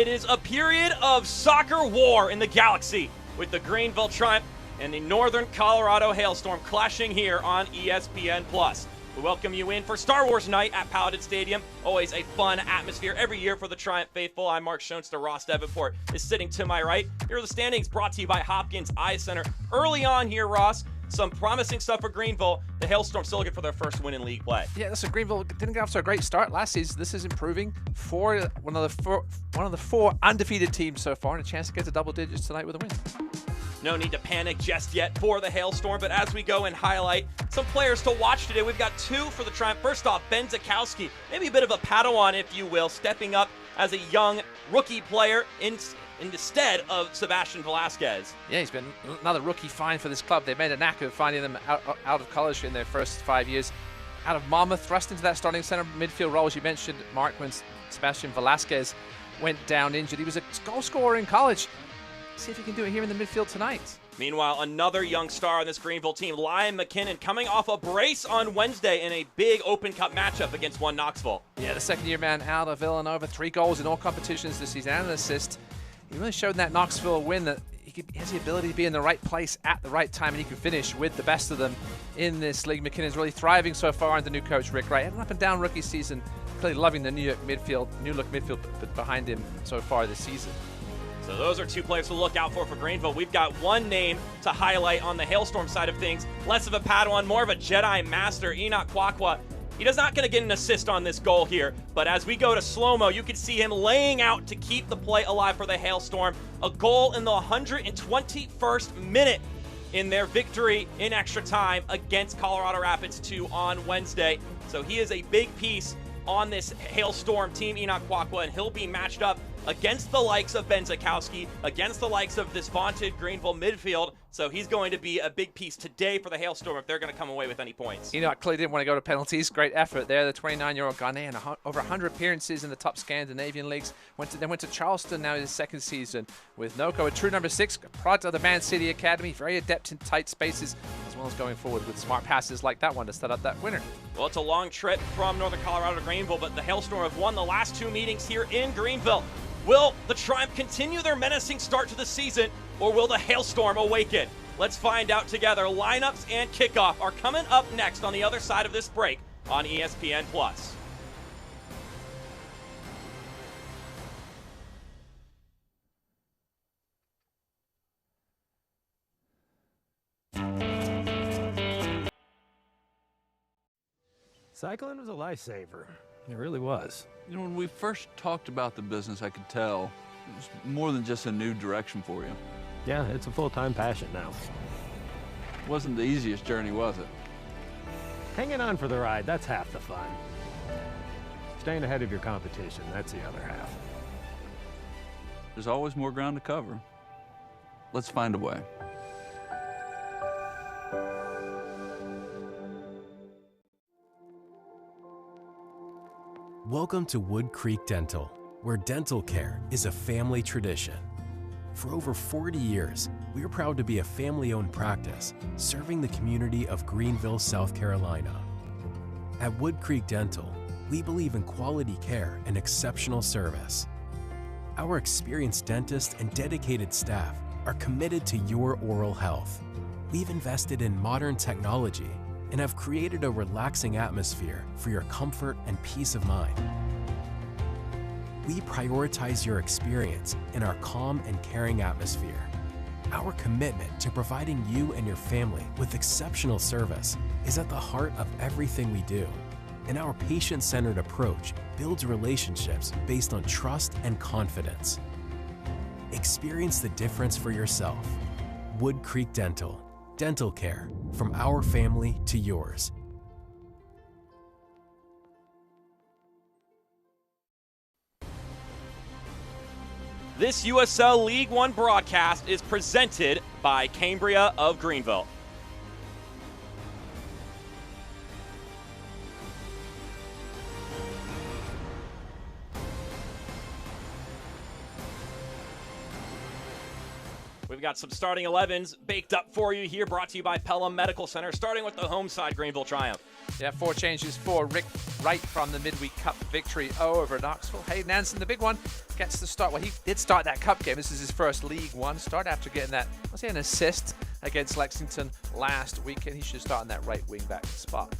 It is a period of soccer war in the galaxy with the Greenville Triumph and the Northern Colorado Hailstorm clashing here on ESPN+. We welcome you in for Star Wars Night at Paladin Stadium. Always a fun atmosphere every year for the Triumph faithful. I'm Mark Schoenster. Ross Davenport is sitting to my right. Here are the standings brought to you by Hopkins Eye Center. Early on here, Ross, some promising stuff for Greenville. The Hailstorm still looking for their first win in league play. Yeah, so Greenville didn't get off to a great start last season. This is improving for one of the four undefeated teams so far, and a chance to get to double digits tonight with a win. No need to panic just yet for the Hailstorm, but as we go and highlight some players to watch today, we've got two for the Triumph. First off, Ben Zakowski, maybe a bit of a Padawan, if you will, stepping up as a young rookie player in the stead of Sebastian Velasquez. Yeah, he's been another rookie find for this club. They made a knack of finding them out of college in their first 5 years. Out of Monmouth, thrust into that starting center midfield role, as you mentioned, Mark, when Sebastian Velasquez went down injured. He was a goal scorer in college. See if he can do it here in the midfield tonight. Meanwhile, another young star on this Greenville team, Liam McKinnon, coming off a brace on Wednesday in a big Open Cup matchup against One Knoxville. Yeah, the second-year man out of Villanova, 3 goals in all competitions this season and an assist. He really showed in that Knoxville win that he has the ability to be in the right place at the right time, and he can finish with the best of them in this league. McKinnon's really thriving so far under new coach Rick Wright. Had an up-and-down rookie season, clearly loving the new look midfield behind him so far this season. So those are two players to look out for Greenville. We've got one name to highlight on the Hailstorm side of things. Less of a Padawan, more of a Jedi Master, Enoch Kwakwa. He's not going to get an assist on this goal here, but as we go to slow-mo, you can see him laying out to keep the play alive for the Hailstorm. A goal in the 121st minute in their victory in extra time against Colorado Rapids 2 on Wednesday. So he is a big piece on this Hailstorm team, Enoch Kwakwa, and he'll be matched up against the likes of Ben Zakowski, against the likes of this vaunted Greenville midfield. So he's going to be a big piece today for the Hailstorm if they're going to come away with any points. Clearly didn't want to go to penalties. Great effort there. The 29-year-old Ghanaian, over 100 appearances in the top Scandinavian leagues. Went to Charleston now in his second season with Noko, a true number 6, a product of the Man City Academy, very adept in tight spaces, as well as going forward with smart passes like that one to set up that winner. Well, it's a long trip from Northern Colorado to Greenville, but the Hailstorm have won the last 2 meetings here in Greenville. Will the Triumph continue their menacing start to the season, or will the Hailstorm awaken? Let's find out together. Lineups and kickoff are coming up next on the other side of this break on ESPN+. Cycling was a lifesaver. It really was. You know, when we first talked about the business, I could tell it was more than just a new direction for you. Yeah, it's a full-time passion now. It wasn't the easiest journey, was it? Hanging on for the ride, that's half the fun. Staying ahead of your competition, that's the other half. There's always more ground to cover. Let's find a way. Welcome to Wood Creek Dental, where dental care is a family tradition. For over 40 years, we are proud to be a family-owned practice serving the community of Greenville, South Carolina. At Wood Creek Dental, we believe in quality care and exceptional service. Our experienced dentists and dedicated staff are committed to your oral health. We've invested in modern technology and have created a relaxing atmosphere for your comfort and peace of mind. We prioritize your experience in our calm and caring atmosphere. Our commitment to providing you and your family with exceptional service is at the heart of everything we do, and our patient-centered approach builds relationships based on trust and confidence. Experience the difference for yourself. Wood Creek Dental. Dental care from our family to yours. This USL League One broadcast is presented by Cambria of Greenville. We've got some starting 11s baked up for you here, brought to you by Pelham Medical Center, starting with the home side Greenville Triumph. Yeah, 4 changes for Rick Wright from the midweek cup victory over Knoxville. Hayden Anson, the big one, gets the start. Well, he did start that cup game. This is his first League One start after getting that, I'll say, an assist against Lexington last weekend. He should start in that right wing back spot.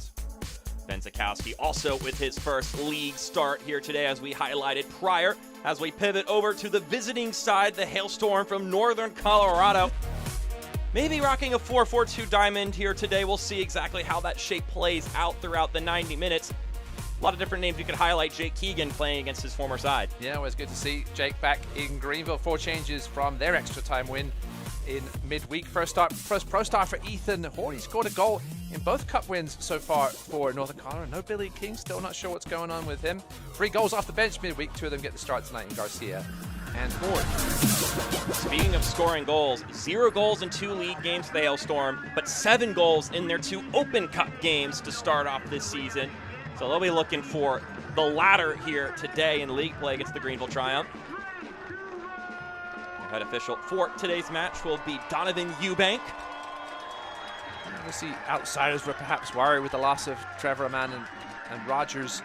Ben Zakowski also with his first league start here today, as we highlighted prior, as we pivot over to the visiting side, the Hailstorm from Northern Colorado. Maybe rocking a 4-4-2 diamond here today. We'll see exactly how that shape plays out throughout the 90 minutes. A lot of different names you could highlight. Jake Keegan playing against his former side. Yeah, it was good to see Jake back in Greenville. 4 changes from their extra time win in midweek. First pro start for Ethan Horn. He scored a goal in both cup wins so far for Northern Colorado. No Billy King, still not sure what's going on with him. 3 goals off the bench midweek. 2 of them get the start tonight in Garcia and Horn. Speaking of scoring goals, 0 goals in 2 league games for the Hailstorm, but 7 goals in their 2 Open Cup games to start off this season. So they'll be looking for the latter here today in league play against the Greenville Triumph. The head official for today's match will be Donovan Eubank. We'll see outsiders were perhaps worried with the loss of Trevor Aman and Rogers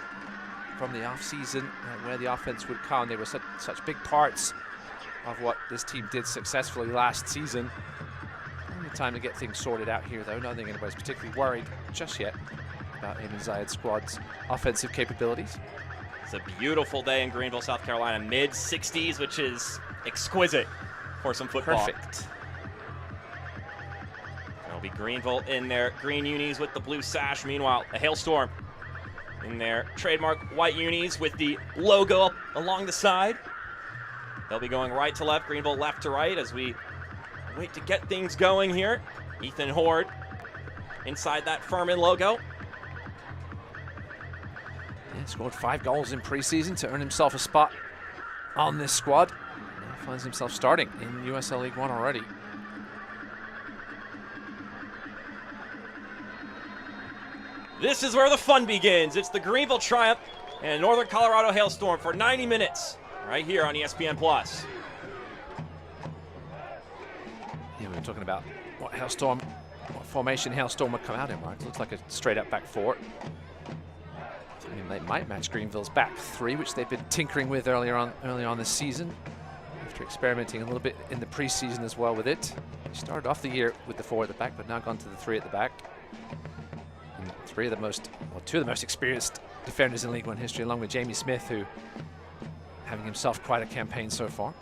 from the offseason, where the offense would come. They were such big parts of what this team did successfully last season. Only time to get things sorted out here, though. I don't think anybody's particularly worried just yet about Eamon Zayed's squad's offensive capabilities. It's a beautiful day in Greenville, South Carolina. Mid-60s, which is exquisite for some football. Perfect. It'll be Greenville in their green unis with the blue sash. Meanwhile, a Hailstorm in their trademark white unis with the logo up along the side. They'll be going right to left, Greenville left to right, as we wait to get things going here. Ethan Horde inside that Furman logo. Yeah, scored 5 goals in preseason to earn himself a spot on this squad. Now finds himself starting in USL League One already. This is where the fun begins. It's the Greenville Triumph and Northern Colorado Hailstorm for 90 minutes right here on ESPN+. Yeah, we were talking about what formation Hailstorm would come out in, right? It looks like a straight-up back 4. I mean, they might match Greenville's back 3, which they've been tinkering with early on this season, after experimenting a little bit in the preseason as well with it. They started off the year with the 4 at the back, but now gone to the 3 at the back. And 2 of the most experienced defenders in League One history, along with Jamie Smith, who having himself quite a campaign so far.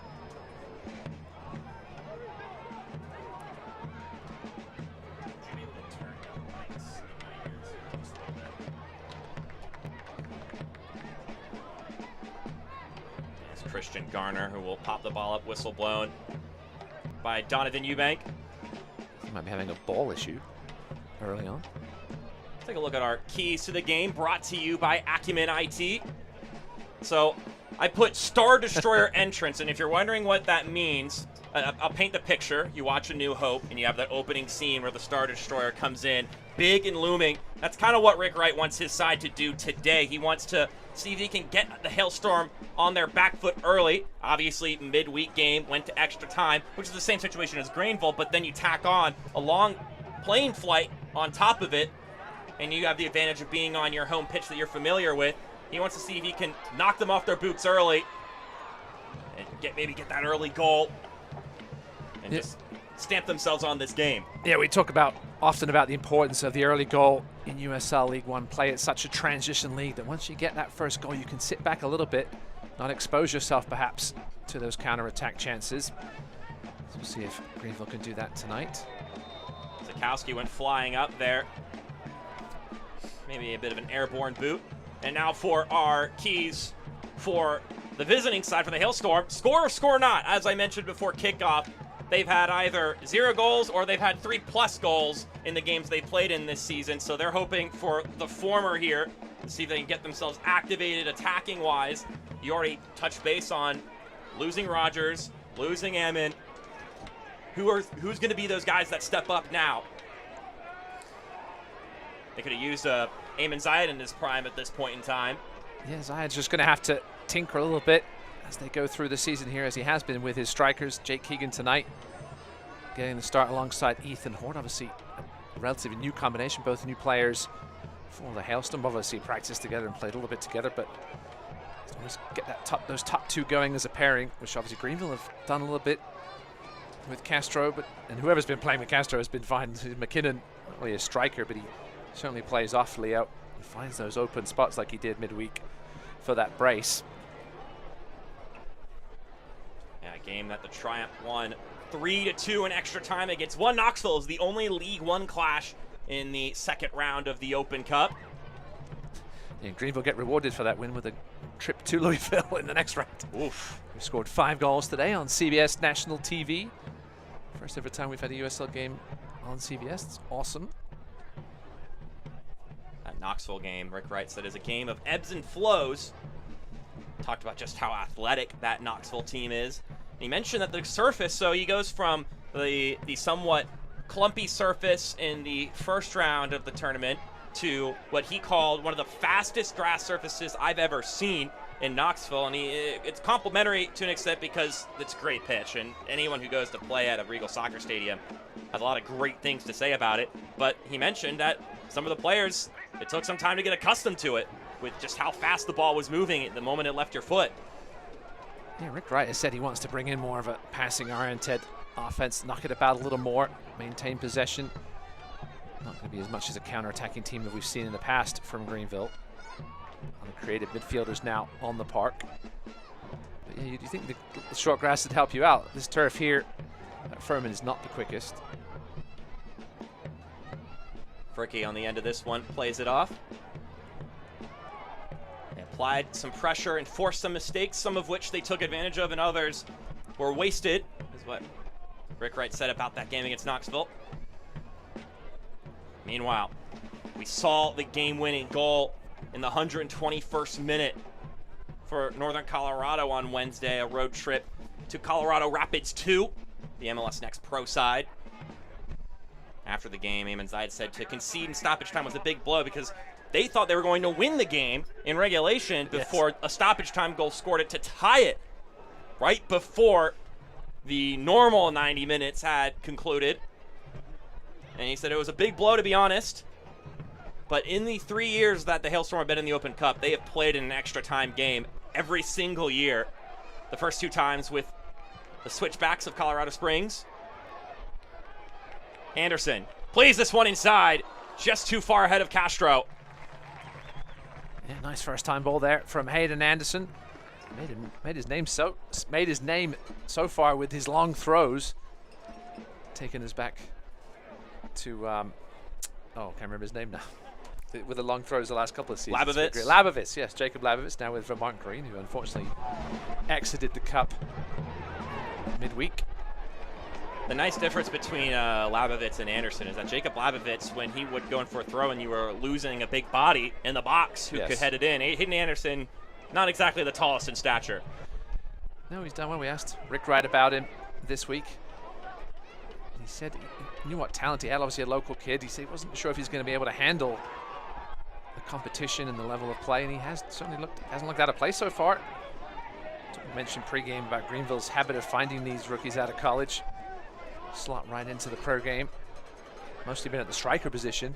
Christian Garner, who will pop the ball up, whistle blown by Donovan Eubank. He might be having a ball issue early on. Take a look at our keys to the game, brought to you by Acumen IT. So I put Star Destroyer entrance, and if you're wondering what that means, I'll paint the picture. You watch A New Hope, and you have that opening scene where the Star Destroyer comes in, big and looming. That's kind of what Rick Wright wants his side to do today. He wants to see if he can get the Hailstorm on their back foot early. Obviously, midweek game went to extra time, which is the same situation as Greenville, but then you tack on a long plane flight on top of it, and you have the advantage of being on your home pitch that you're familiar with. He wants to see if he can knock them off their boots early and maybe get that early goal and just stamp themselves on this game. Yeah, we talk often about the importance of the early goal in USL League One play. It's such a transition league that once you get that first goal, you can sit back a little bit, not expose yourself perhaps to those counter-attack chances. So we'll see if Greenville can do that tonight. Zakowski went flying up there. Maybe a bit of an airborne boot. And now for our keys for the visiting side for the Hailstorm. Score or score not. As I mentioned before kickoff, they've had either 0 goals or they've had 3+ goals in the games they played in this season. So they're hoping for the former here to see if they can get themselves activated attacking-wise. You already touched base on losing Rogers, losing Ammon. Who's going to be those guys that step up now? They could have used Eamon Zayed in his prime at this point in time. Yeah, Zayed's just going to have to tinker a little bit as they go through the season here, as he has been with his strikers. Jake Keegan tonight getting the start alongside Ethan Hort. Obviously, a relatively new combination, both new players for the Hailstorm. Obviously, practiced together and played a little bit together, but always get that those top two going as a pairing, which obviously Greenville have done a little bit with Castro, and whoever's been playing with Castro has been fine. McKinnon, not really a striker, but he certainly plays awfully out and finds those open spots like he did midweek for that brace. Yeah, a game that the Triumph won 3-2 in extra time against Knoxville. Is the only League One clash in the second round of the Open Cup. Yeah, Greenville get rewarded for that win with a trip to Louisville in the next round. Oof. We scored 5 goals today on CBS National TV. First ever time we've had a USL game on CBS. It's awesome. That Knoxville game, Rick Wright said, is a game of ebbs and flows. Talked about just how athletic that Knoxville team is. And he mentioned that the surface, so he goes from the somewhat clumpy surface in the first round of the tournament to what he called one of the fastest grass surfaces I've ever seen in Knoxville, and it's complimentary to an extent because it's a great pitch, and anyone who goes to play at a Regal Soccer Stadium has a lot of great things to say about it. But he mentioned that some of the players, it took some time to get accustomed to it with just how fast the ball was moving the moment it left your foot. Yeah, Rick Wright has said he wants to bring in more of a passing-oriented offense, knock it about a little more, maintain possession. Not going to be as much as a counter-attacking team that we've seen in the past from Greenville. On the creative midfielders now on the park. But yeah, you think the short grass would help you out. This turf here at Furman is not the quickest. Fricky on the end of this one plays it off. They applied some pressure and forced some mistakes, some of which they took advantage of and others were wasted, is what Rick Wright said about that game against Knoxville. Meanwhile, we saw the game-winning goal in the 121st minute for Northern Colorado on Wednesday, a road trip to Colorado Rapids 2, the MLS Next Pro side. After the game, Eamon Zaid said to concede in stoppage time was a big blow because they thought they were going to win the game in regulation before a stoppage time goal scored it to tie it right before the normal 90 minutes had concluded. And he said it was a big blow, to be honest. But in the 3 years that the Hailstorm have been in the Open Cup, they have played in an extra time game every single year. The first 2 times with the switchbacks of Colorado Springs. Anderson plays this one inside, just too far ahead of Castro. Yeah, nice first time ball there from Hayden Anderson. Made his name so far with his long throws, taking us back to can't remember his name now. With the long throws the last couple of seasons. Labovitz, yes, Jacob Labovitz, now with Vermont Green, who unfortunately exited the cup midweek. The nice difference between Labovitz and Anderson is that Jacob Labovitz, when he would go in for a throw and you were losing a big body in the box who could head it in, Hayden Anderson, not exactly the tallest in stature. No, he's done well. We asked Rick Wright about him this week. He said he knew what talent he had, obviously a local kid. He said he wasn't sure if he's going to be able to handle the competition and the level of play, and he hasn't looked out of place so far. We mentioned pregame about Greenville's habit of finding these rookies out of college. Slot right into the pro game. Mostly been at the striker position.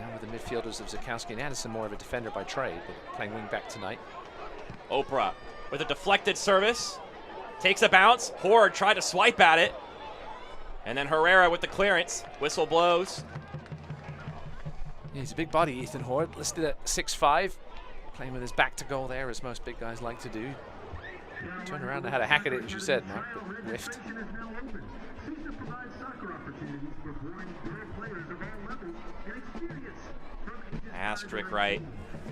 Now with the midfielders of Zakowski and Anderson, more of a defender by trade, but playing wing back tonight. Oprah with a deflected service. Takes a bounce. Horde tried to swipe at it. And then Herrera with the clearance. Whistle blows. Yeah, he's a big body, Ethan Horde, listed at 6'5", playing with his back to goal there, as most big guys like to do. Turned around and had a hack at it, as you said, Mark, but whiffed. I asked Rick Wright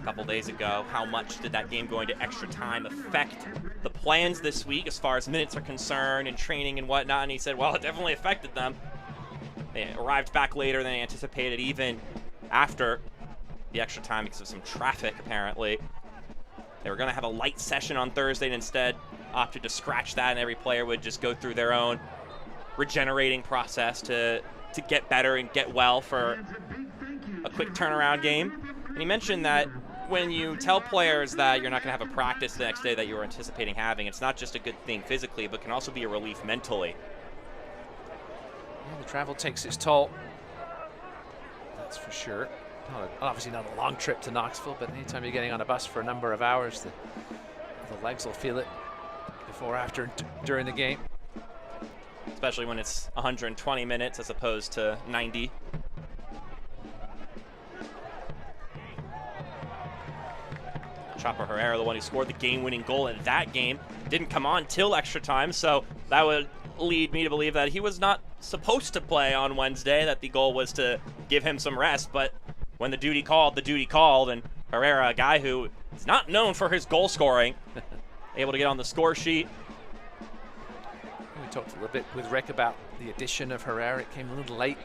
a couple days ago how much did that game going to extra time affect the plans this week as far as minutes are concerned and training and whatnot, and he said, well, it definitely affected them. They arrived back later than anticipated, even after the extra time because of some traffic, apparently. They were going to have a light session on Thursday and instead opted to scratch that, and every player would just go through their own regenerating process to get better and get well for a quick turnaround game. And he mentioned that when you tell players that you're not going to have a practice the next day that you were anticipating having, it's not just a good thing physically, but can also be a relief mentally. the travel takes its toll. That's for sure. Obviously not a long trip to Knoxville, but anytime you're getting on a bus for a number of hours, the legs will feel it before, after, and during the game. Especially when it's 120 minutes as opposed to 90. Chopper Herrera, the one who scored the game-winning goal in that game, didn't come on till extra time, so that would lead me to believe that he was not supposed to play on Wednesday, that the goal was to give him some rest. But when the duty called, and Herrera, a guy who is not known for his goal scoring, able to get on the score sheet. We talked a little bit with Rick about the addition of Herrera. It came a little late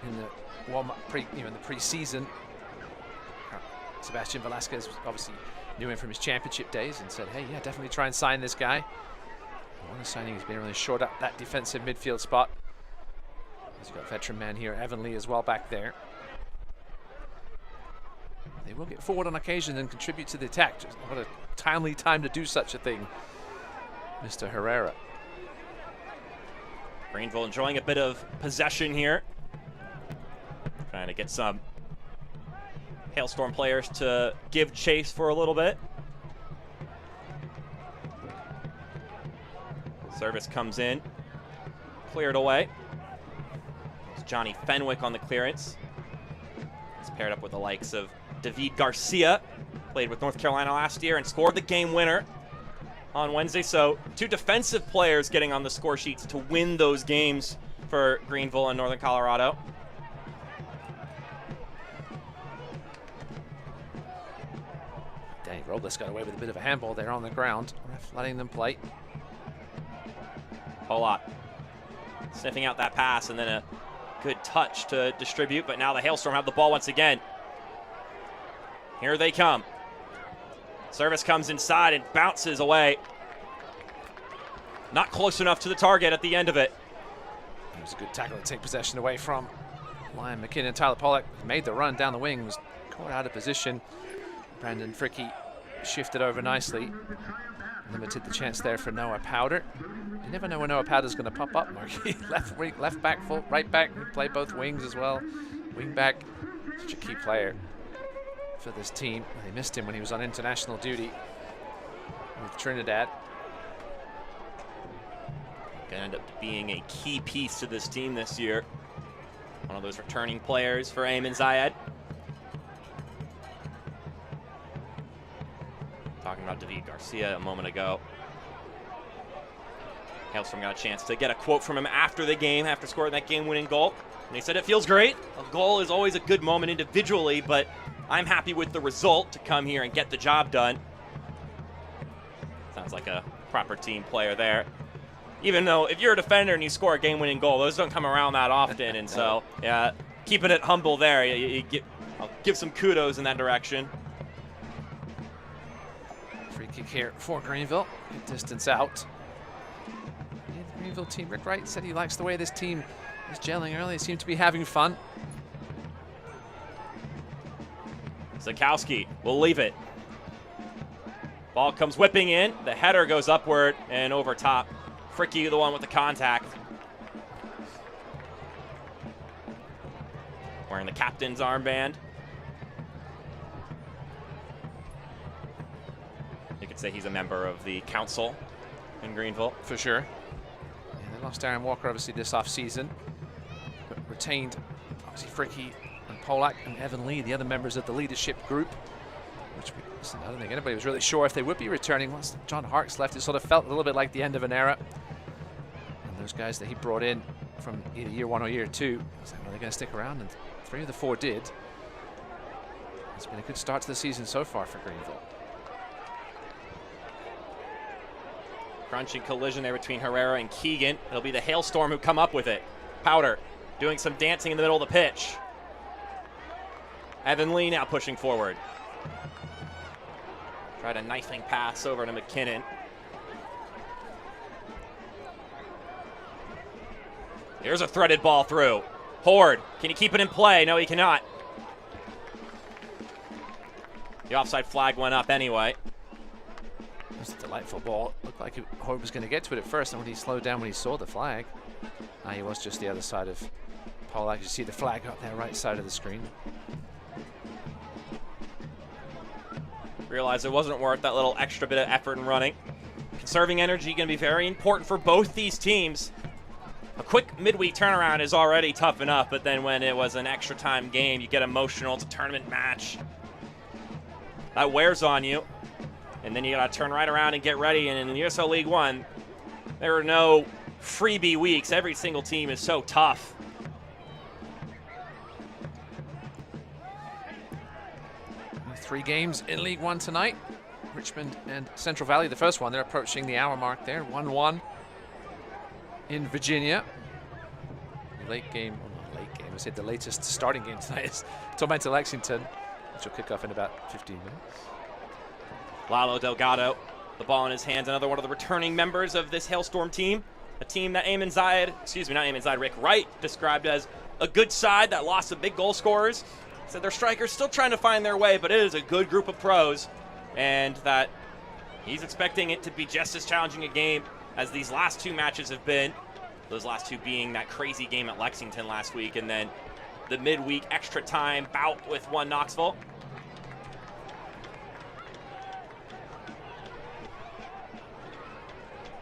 in the warm-up, in the pre-season. Sebastian Velasquez obviously knew him from his championship days and said, hey, yeah, definitely try and sign this guy. One of the signings has been really shored up that defensive midfield spot. He's got a veteran man here, Evan Lee, as well back there. They will get forward on occasion and contribute to the attack. Just what a timely time to do such a thing, Mr. Herrera. Greenville enjoying a bit of possession here. Trying to get some Hailstorm players to give chase for a little bit. Service comes in, cleared away. It's Johnny Fenwick on the clearance. He's paired up with the likes of David Garcia, played with North Carolina last year and scored the game winner on Wednesday. So 2 defensive players getting on the score sheets to win those games for Greenville and Northern Colorado. Danny Robles got away with a bit of a handball there on the ground. Ref letting them play. Whole lot. Sniffing out that pass and then a good touch to distribute, but now the Hailstorm have the ball once again. Here they come. Service comes inside and bounces away. Not close enough to the target at the end of it. It was a good tackle to take possession away from Lion McKinnon. Tyler Pollack made the run down the wing, was caught out of position. Brandon Fricky shifted over nicely. Limited the chance there for Noah Powder. You never know when Noah Powder's going to pop up, Mark. left wing, left back, full, right back. We play both wings as well. Wing back, such a key player for this team. They missed him when he was on international duty with Trinidad. Going to end up being a key piece to this team this year. One of those returning players for Ayman Zayed. Talking about David Garcia a moment ago. Hailstorm got a chance to get a quote from him after the game, after scoring that game-winning goal. And he said, it feels great. A goal is always a good moment individually, but I'm happy with the result to come here and get the job done. Sounds like a proper team player there. Even though if you're a defender and you score a game-winning goal, those don't come around that often. And so, yeah, keeping it humble there, I'll give some kudos in that direction. Free kick here for Greenville. Good distance out. Yeah, the Greenville team, Rick Wright said he likes the way this team is gelling early. They seem to be having fun. Zakowski will leave it. Ball comes whipping in. The header goes upward and over top. Fricky, the one with the contact. Wearing the captain's armband. You could say he's a member of the council in Greenville. For sure. Yeah, they lost Aaron Walker, obviously, this offseason. But retained, obviously, Fricky and Pollack and Evan Lee, the other members of the leadership group. Which, listen, I don't think anybody was really sure if they would be returning. Once John Harks left, it sort of felt a little bit like the end of an era. And those guys that he brought in from either year 1 or year 2, was like, well, they're going to stick around, and 3 of the 4 did. It's been a good start to the season so far for Greenville. Crunching collision there between Herrera and Keegan. It'll be the Hailstorm who come up with it. Powder doing some dancing in the middle of the pitch. Evan Lee now pushing forward. Tried a knifing pass over to McKinnon. Here's a threaded ball through. Horde, can he keep it in play? No, he cannot. The offside flag went up anyway. It was a delightful ball. Looked like Horde was going to get to it at first, and when he slowed down when he saw the flag. He was just the other side of Polak. You see the flag up there, right side of the screen. Realized it wasn't worth that little extra bit of effort in running. Conserving energy going to be very important for both these teams. A quick midweek turnaround is already tough enough, but then when it was an extra time game, you get emotional. It's a tournament match. That wears on you. And then you got to turn right around and get ready. And in the USL League One, there are no freebie weeks. Every single team is so tough. Three games in League One tonight. Richmond and Central Valley, the first one, they're approaching the hour mark there. 1-1 in Virginia. The late game, well, not late game, I said the latest starting game tonight is Tormenta Lexington, which will kick off in about 15 minutes. Lalo Delgado, the ball in his hands, another one of the returning members of this Hailstorm team. A team that Rick Wright described as a good side that lost some big goal scorers. Said their strikers still trying to find their way, but it is a good group of pros, and that he's expecting it to be just as challenging a game as these last two matches have been. Those last two being that crazy game at Lexington last week, and then the midweek extra time bout with Knoxville.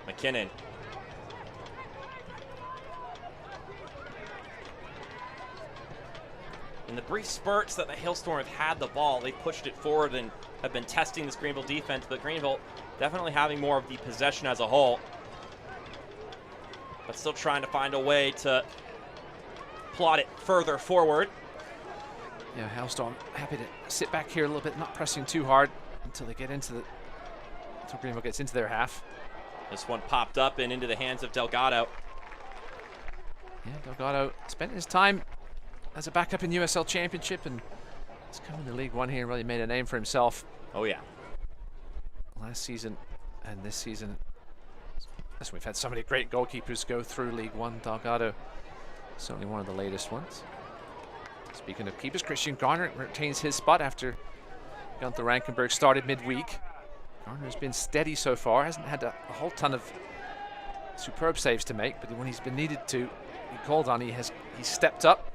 McKinnon. In the brief spurts that the Hailstorm have had the ball, they pushed it forward and have been testing this Greenville defense, but Greenville definitely having more of the possession as a whole, but still trying to find a way to plot it further forward. Yeah, Hailstorm happy to sit back here a little bit, not pressing too hard until they get into the, until Greenville gets into their half. This one popped up and into the hands of Delgado. Yeah, Delgado spent his time as a backup in USL Championship, and he's coming to League One here and really made a name for himself. Oh yeah. Last season and this season. Listen, we've had so many great goalkeepers go through League One. Delgado, certainly one of the latest ones. Speaking of keepers, Christian Garner retains his spot after Gunther Rankenberg started midweek. Garner's been steady so far, hasn't had a whole ton of superb saves to make, but when he's been needed to be called on, he's stepped up.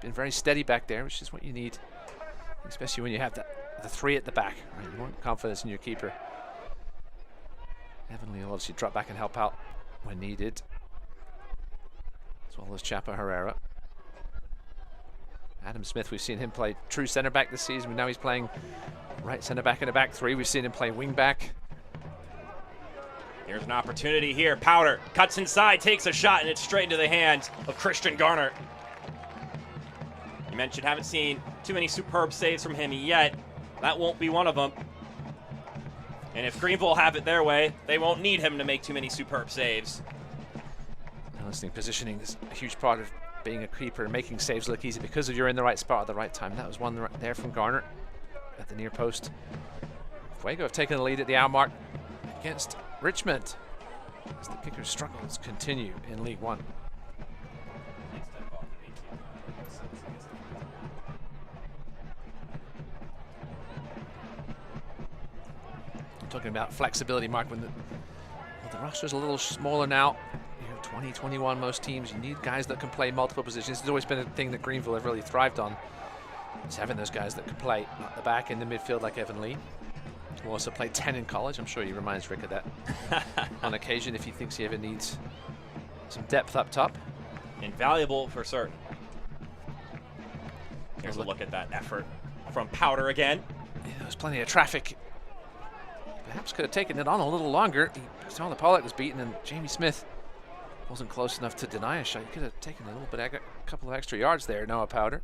Been very steady back there, which is what you need, especially when you have the three at the back. Right? You want confidence in your keeper. Evan Lee will obviously drop back and help out when needed, as well as Chapo Herrera. Adam Smith, we've seen him play true centre back this season, but now he's playing right centre back in a back three. We've seen him play wing back. Here's an opportunity here. Powder cuts inside, takes a shot, and it's straight into the hands of Christian Garner. You mentioned haven't seen too many superb saves from him yet. That won't be one of them. And if Greenville have it their way, they won't need him to make too many superb saves. Listening, positioning is a huge part of being a keeper and making saves look easy because you're in the right spot at the right time. That was one right there from Garner at the near post. Fuego have taken the lead at the hour mark against Richmond as the kicker struggles continue in League One. I'm talking about flexibility, Mark, when the roster's a little smaller now. 20, 21, most teams, you need guys that can play multiple positions. It's always been a thing that Greenville have really thrived on, is having those guys that can play at the back in the midfield like Evan Lee, who also played 10 in college. I'm sure he reminds Rick of that on occasion if he thinks he ever needs some depth up top. Invaluable for certain. Here's a look at that effort from Powder again. Yeah, there was plenty of traffic. Perhaps could have taken it on a little longer. He saw the Pollock was beaten, and Jamie Smith wasn't close enough to deny a shot. He could have taken a little bit, a couple of extra yards there. Noah Powder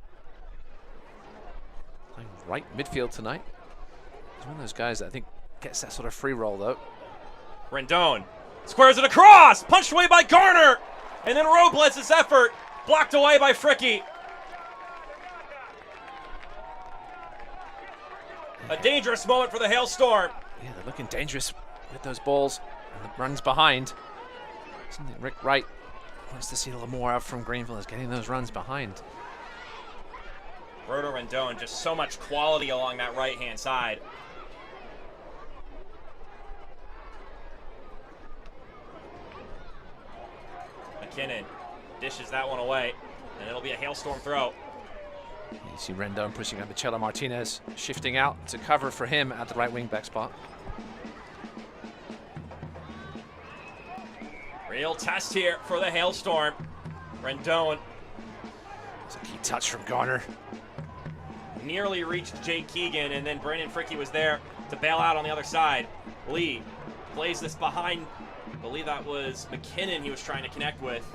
playing right midfield tonight. He's one of those guys that I think gets that sort of free roll though. Rendon squares it across, punched away by Garner, and then Robles' effort blocked away by Fricky. A dangerous moment for the Hailstorm. Yeah, they're looking dangerous with those balls and the runs behind. Something Rick Wright wants to see a little more of from Greenville is getting those runs behind. Roberto Rendon, just so much quality along that right-hand side. McKinnon dishes that one away, and it'll be a Hailstorm throw. You see Rendon pushing up Michelo Martinez, shifting out to cover for him at the right wing back spot. Real test here for the Hailstorm. Rendon. It's a key touch from Garner. Nearly reached Jake Keegan, and then Brandon Fricke was there to bail out on the other side. Lee plays this behind, I believe that was McKinnon he was trying to connect with.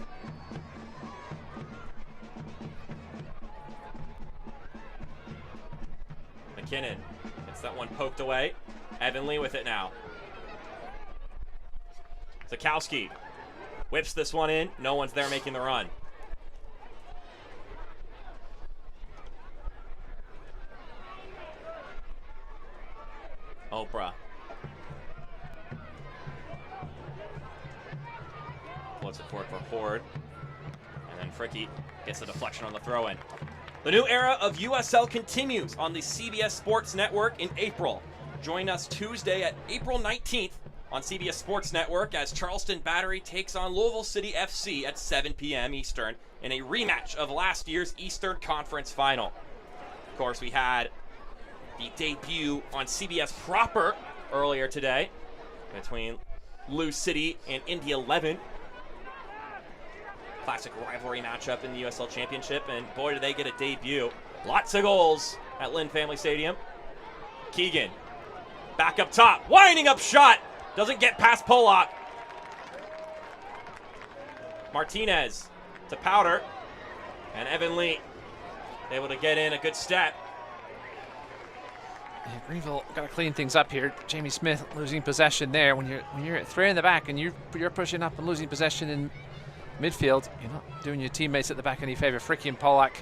McKinnon gets that one poked away. Evan Lee with it now. Zakowski whips this one in. No one's there making the run. Oprah. Floats it forward for Horde. And then Fricke gets the deflection on the throw-in. The new era of USL continues on the CBS Sports Network in April. Join us Tuesday at April 19th on CBS Sports Network as Charleston Battery takes on Louisville City FC at 7 p.m. Eastern in a rematch of last year's Eastern Conference Final. Of course, we had the debut on CBS proper earlier today between Lou City and Indy 11. Classic rivalry matchup in the USL Championship, and boy, did they get a debut. Lots of goals at Lynn Family Stadium. Keegan, back up top, winding up shot, doesn't get past Pollock. Martinez to Powder, and Evan Lee able to get in a good step. Yeah, Greenville got to clean things up here. Jamie Smith losing possession there. When you're at 3 in the back and you're pushing up and losing possession in midfield, you're not doing your teammates at the back any favor. Fricke and Pollock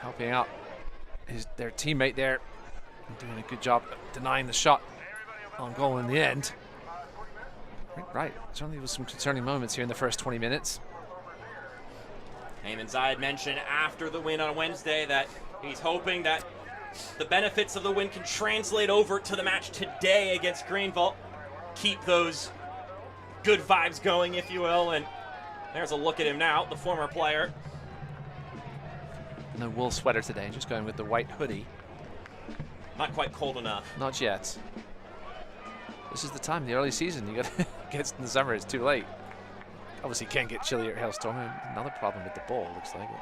helping out their teammate there, and doing a good job of denying the shot on goal in the end. Right, certainly was some concerning moments here in the first 20 minutes. Eamon Zayed mentioned after the win on Wednesday that he's hoping that the benefits of the win can translate over to the match today against Greenville. Keep those good vibes going, if you will. And there's a look at him now, the former player. No wool sweater today, just going with the white hoodie. Not quite cold enough. Not yet. This is the time, the early season. You got to get in the summer, it's too late. Obviously can't get chilly at Hailstorm. Another problem with the ball, looks like it.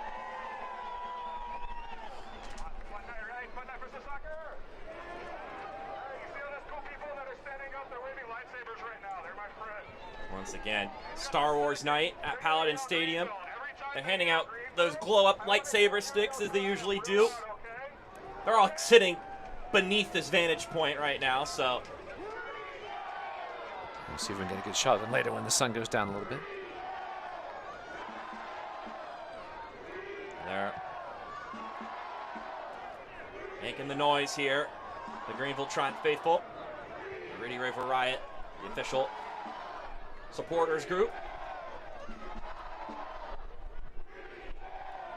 Once again, Star Wars night at Paladin Stadium. They're handing out those glow-up lightsaber sticks as they usually do. They're all sitting beneath this vantage point right now, so. We'll see if we can get a good shot of them later when the sun goes down a little bit. They're making the noise here. The Greenville Triumph faithful. The Reedy River Riot, the official supporters group.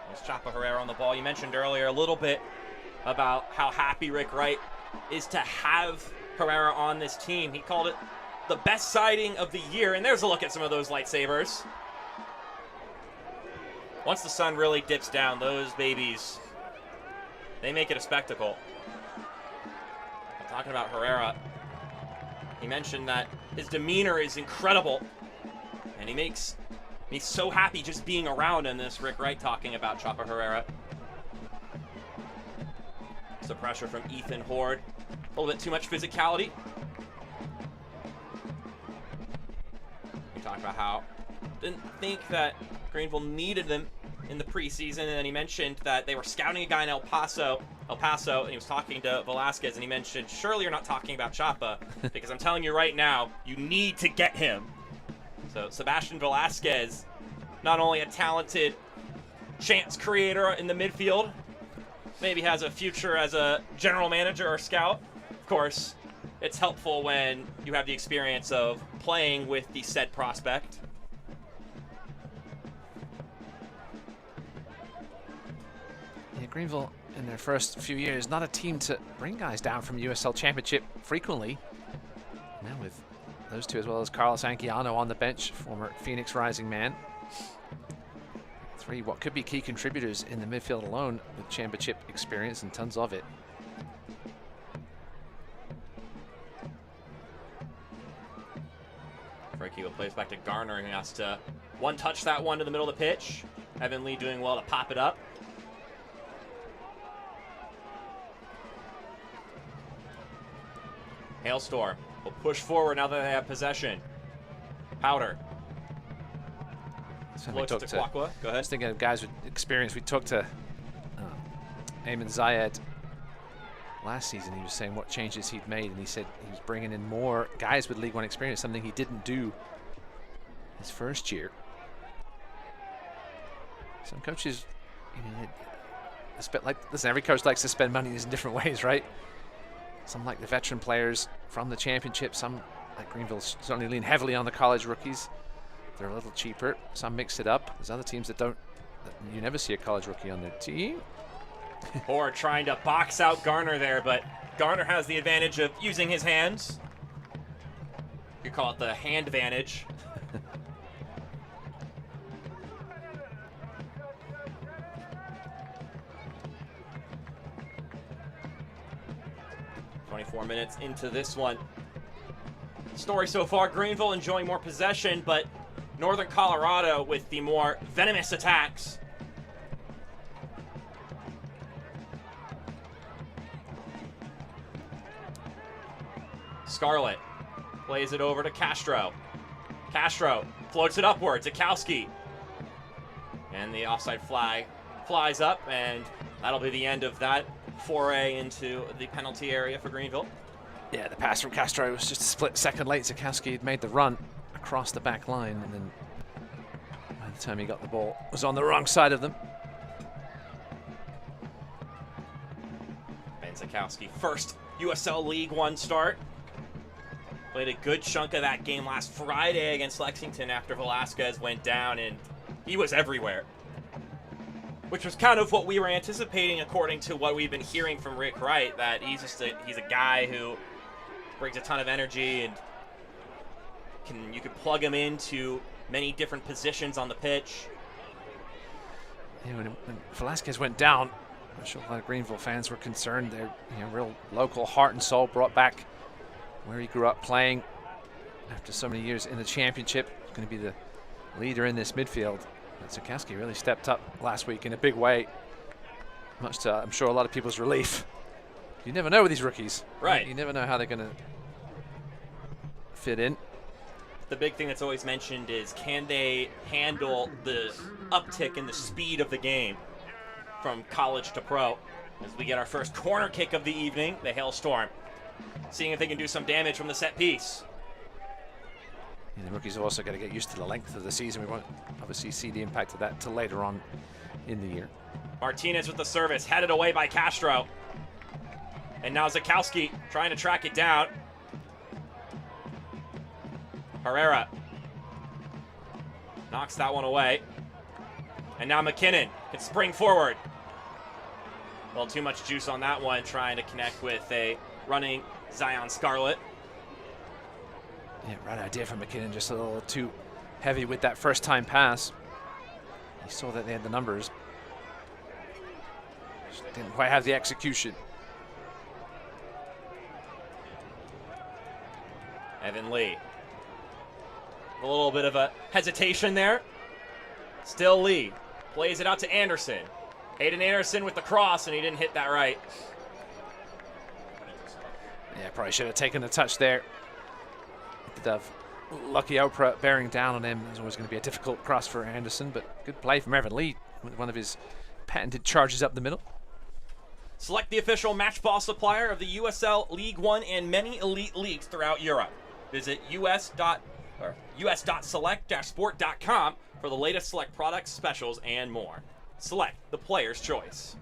There's Chapa Herrera on the ball. You mentioned earlier a little bit about how happy Rick Wright is to have Herrera on this team. He called it the best sighting of the year, and there's a look at some of those lightsabers. Once the sun really dips down, those babies, they make it a spectacle. Talking about Herrera, he mentioned that his demeanor is incredible, and he makes me so happy just being around him. This Rick Wright talking about Chapa Herrera. Some pressure from Ethan Horde. A little bit too much physicality. He talked about how didn't think that Greenville needed them in the preseason, and then he mentioned that they were scouting a guy in El Paso, and he was talking to Velasquez, and he mentioned, surely you're not talking about Chapa, because I'm telling you right now, you need to get him. So Sebastian Velasquez, not only a talented chance creator in the midfield, maybe has a future as a general manager or scout. Of course, it's helpful when you have the experience of playing with the said prospect. Yeah, Greenville, in their first few years, not a team to bring guys down from USL Championship frequently. Now with those two, as well as Carlos Anquiano on the bench, former Phoenix Rising man. Three what could be key contributors in the midfield alone with championship experience and tons of it. Frankie will plays back to Garner, and he has to one-touch that one to the middle of the pitch. Evan Lee doing well to pop it up. Hailstorm will push forward now that they have possession. Powder. So Looks to Kwakwa. Go I ahead. was thinking of guys with experience. We talked to Ayman Zayed last season. He was saying what changes he'd made, and he said he was bringing in more guys with League One experience, something he didn't do his first year. Some coaches, you know, listen, every coach likes to spend money in different ways, right? Some like the veteran players from the championship. Some, like Greenville, certainly lean heavily on the college rookies. They're a little cheaper. Some mix it up. There's other teams that don't. You never see a college rookie on their team. Or trying to box out Garner there, but Garner has the advantage of using his hands. You call it the hand advantage. .24 minutes into this one. Story so far, Greenville enjoying more possession, but Northern Colorado with the more venomous attacks. Scarlett plays it over to Castro. Castro floats it upwards. Zakowski. And the offside flag flies up, and that'll be the end of that foray into the penalty area for Greenville. Yeah, the pass from Castro was just a split second late. Zakowski had made the run across the back line, and then by the time he got the ball, was on the wrong side of them. Ben Zakowski, first USL League One start. Played a good chunk of that game last Friday against Lexington after Velasquez went down, and he was everywhere. Which was kind of what we were anticipating according to what we've been hearing from Rick Wright, that he's a guy who brings a ton of energy and you can plug him into many different positions on the pitch. Yeah, when Velasquez went down, I'm sure a lot of Greenville fans were concerned. They're real local heart and soul, brought back where he grew up playing after so many years in the championship. Going to be the leader in this midfield. But Zakowski really stepped up last week in a big way, much to, I'm sure, a lot of people's relief. You never know with these rookies. Right. You never know how they're going to fit in. The big thing that's always mentioned is, can they handle the uptick in the speed of the game from college to pro? As we get our first corner kick of the evening, the Hailstorm, seeing if they can do some damage from the set piece. And the rookies have also got to get used to the length of the season. We won't obviously see the impact of that till later on in the year. Martinez with the service, headed away by Castro. And now Zakowski trying to track it down. Herrera knocks that one away. And now McKinnon can spring forward. A little too much juice on that one, trying to connect with a running Zion Scarlett. Yeah, right idea from McKinnon, just a little too heavy with that first time pass. He saw that they had the numbers. Just didn't quite have the execution. Evan Lee. A little bit of a hesitation there. Still Lee. Plays it out to Anderson. Hayden Anderson with the cross, and he didn't hit that right. Yeah, probably should have taken the touch there. Lucky Oprah bearing down on him. It's always going to be a difficult cross for Anderson, but good play from Evan Lee with one of his patented charges up the middle. Select the official match ball supplier of the USL League One and many elite leagues throughout Europe. Visit us.select-sport.com for the latest Select products, specials, and more. Select the player's choice.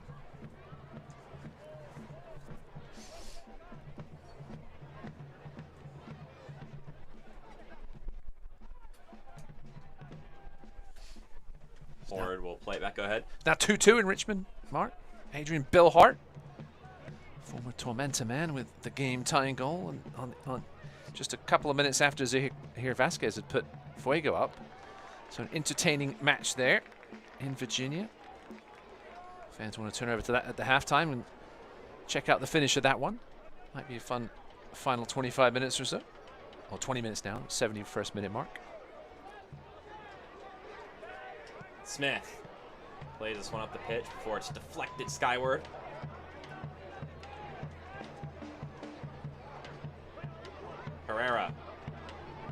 Forward will play it back. Go ahead. Now 2-2 in Richmond, Mark. Adrian Bill Hart, former Tormenta man, with the game-tying goal on just a couple of minutes after Zahir Vasquez had put Fuego up. So an entertaining match there. in Virginia. Fans want to turn over to that at the halftime and check out the finish of that one. Might be a fun final 25 minutes or so. Or 20 minutes now, 71st minute mark. Smith plays this one up the pitch before it's deflected skyward. Herrera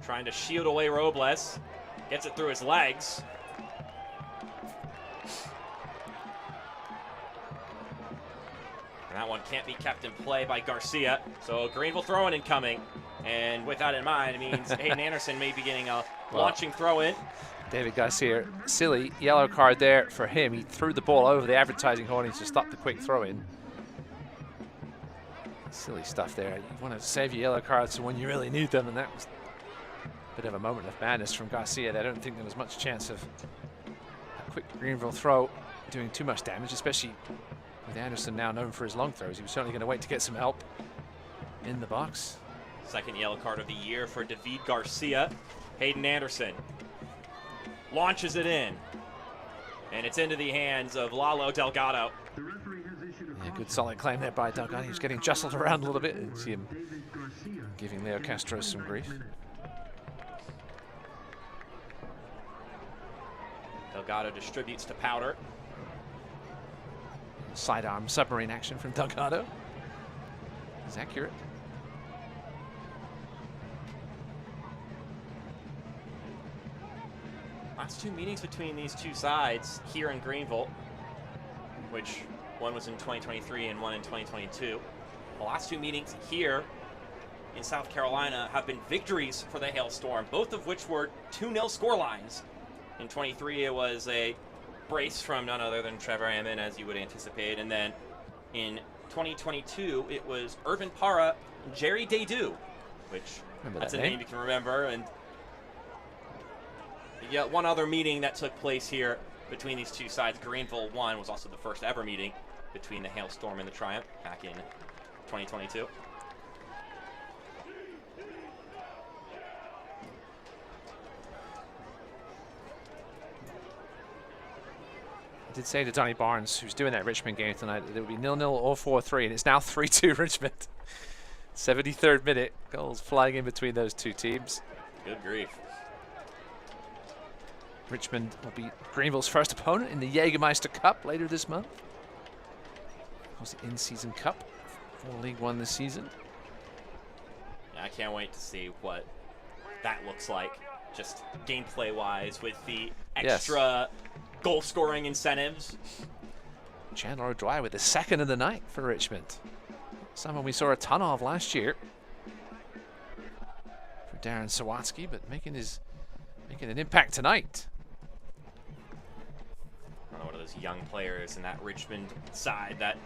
trying to shield away Robles. Gets it through his legs. And that one can't be kept in play by Garcia. So Greenville throwing incoming. And with that in mind, it means Hayden Anderson may be getting a launching throw in. David Garcia, silly yellow card there for him. He threw the ball over the advertising horn to stop the quick throw in. Silly stuff there. You want to save your yellow cards for when you really need them, and that was a bit of a moment of madness from Garcia. I don't think there was much chance of a quick Greenville throw doing too much damage, especially with Anderson now known for his long throws. He was certainly going to wait to get some help in the box. Second yellow card of the year for David Garcia. Hayden Anderson launches it in, and it's into the hands of Lalo Delgado. Yeah, good solid claim there by Delgado. He's getting jostled around a little bit. You see him giving Leo Castro some grief. Delgado distributes to Powder. Sidearm submarine action from Delgado. It's accurate. Last two meetings between these two sides here in Greenville, which one was in 2023 and one in 2022. The last two meetings here in South Carolina have been victories for the Hailstorm, both of which were 2-0 scorelines. In 23, it was a brace from none other than Trevor Ammon, as you would anticipate. And then in 2022, it was Irvin Parra and Jerry Dedu, which that's a name you can remember. And yeah, one other meeting that took place here between these two sides, Greenville won, was also the first ever meeting between the Hailstorm and the Triumph back in 2022. I did say to Donnie Barnes, who's doing that Richmond game tonight, that it would be 0-0 or 4-3, and it's now 3-2 Richmond. 73rd minute, goals flying in between those two teams. Good grief. Richmond will be Greenville's first opponent in the Jägermeister Cup later this month. It was the in-season cup for League One this season. Yeah, I can't wait to see what that looks like, just gameplay-wise, with the extra goal-scoring incentives. Chandler O'Dwyer with the second of the night for Richmond. Someone we saw a ton of last year for Darren Sawatsky, but making an impact tonight. One of those young players in that Richmond side that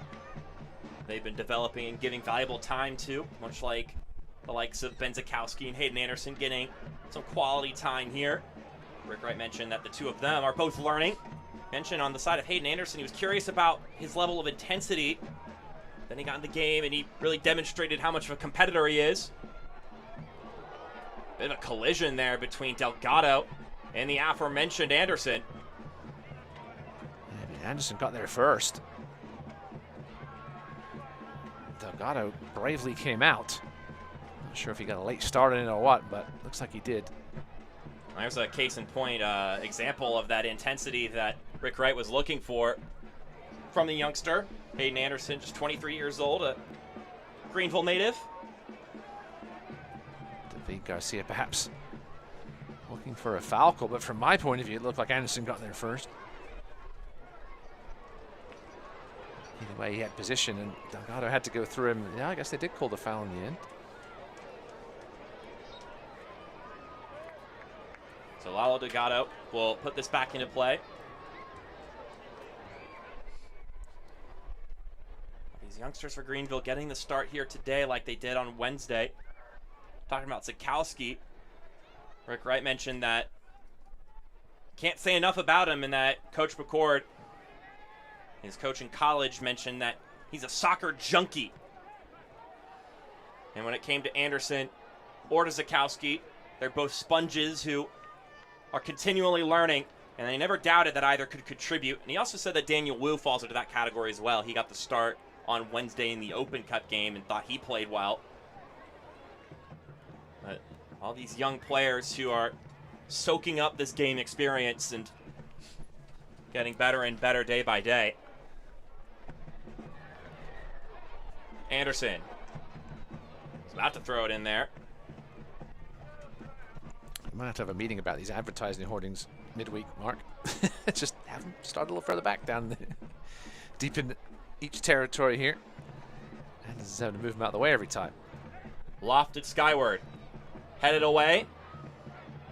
they've been developing and giving valuable time to, much like the likes of Benzakowski and Hayden Anderson getting some quality time here. Rick Wright mentioned that the two of them are both learning. Mentioned on the side of Hayden Anderson, he was curious about his level of intensity. Then he got in the game and he really demonstrated how much of a competitor he is. Bit of a collision there between Delgado and the aforementioned Anderson. Anderson got there first. Delgado bravely came out. Not sure if he got a late start in it or what, but looks like he did. There's a case in point example of that intensity that Rick Wright was looking for from the youngster. Hayden Anderson, just 23 years old, a Greenville native. David Garcia perhaps looking for a foul call, but from my point of view, it looked like Anderson got there first. Either way, he had position, and Delgado had to go through him. Yeah, I guess they did call the foul in the end. So Lalo Delgado will put this back into play. These youngsters for Greenville getting the start here today like they did on Wednesday. Talking about Zakowski, Rick Wright mentioned that can't say enough about him, and that Coach McCord, his coach in college, mentioned that he's a soccer junkie. And when it came to Anderson or to Zakowski, they're both sponges who are continually learning And they never doubted that either could contribute. And he also said that Daniel Wu falls into that category as well. He got the start on Wednesday in the Open Cup game and thought he played well. But all these young players who are soaking up this game experience and getting better and better day by day. Anderson is about to throw it in there. We might have to have a meeting about these advertising hoardings midweek, Mark. Just have them start a little further back down deep in each territory here. And this is having to move them out of the way every time. Lofted skyward. Headed away.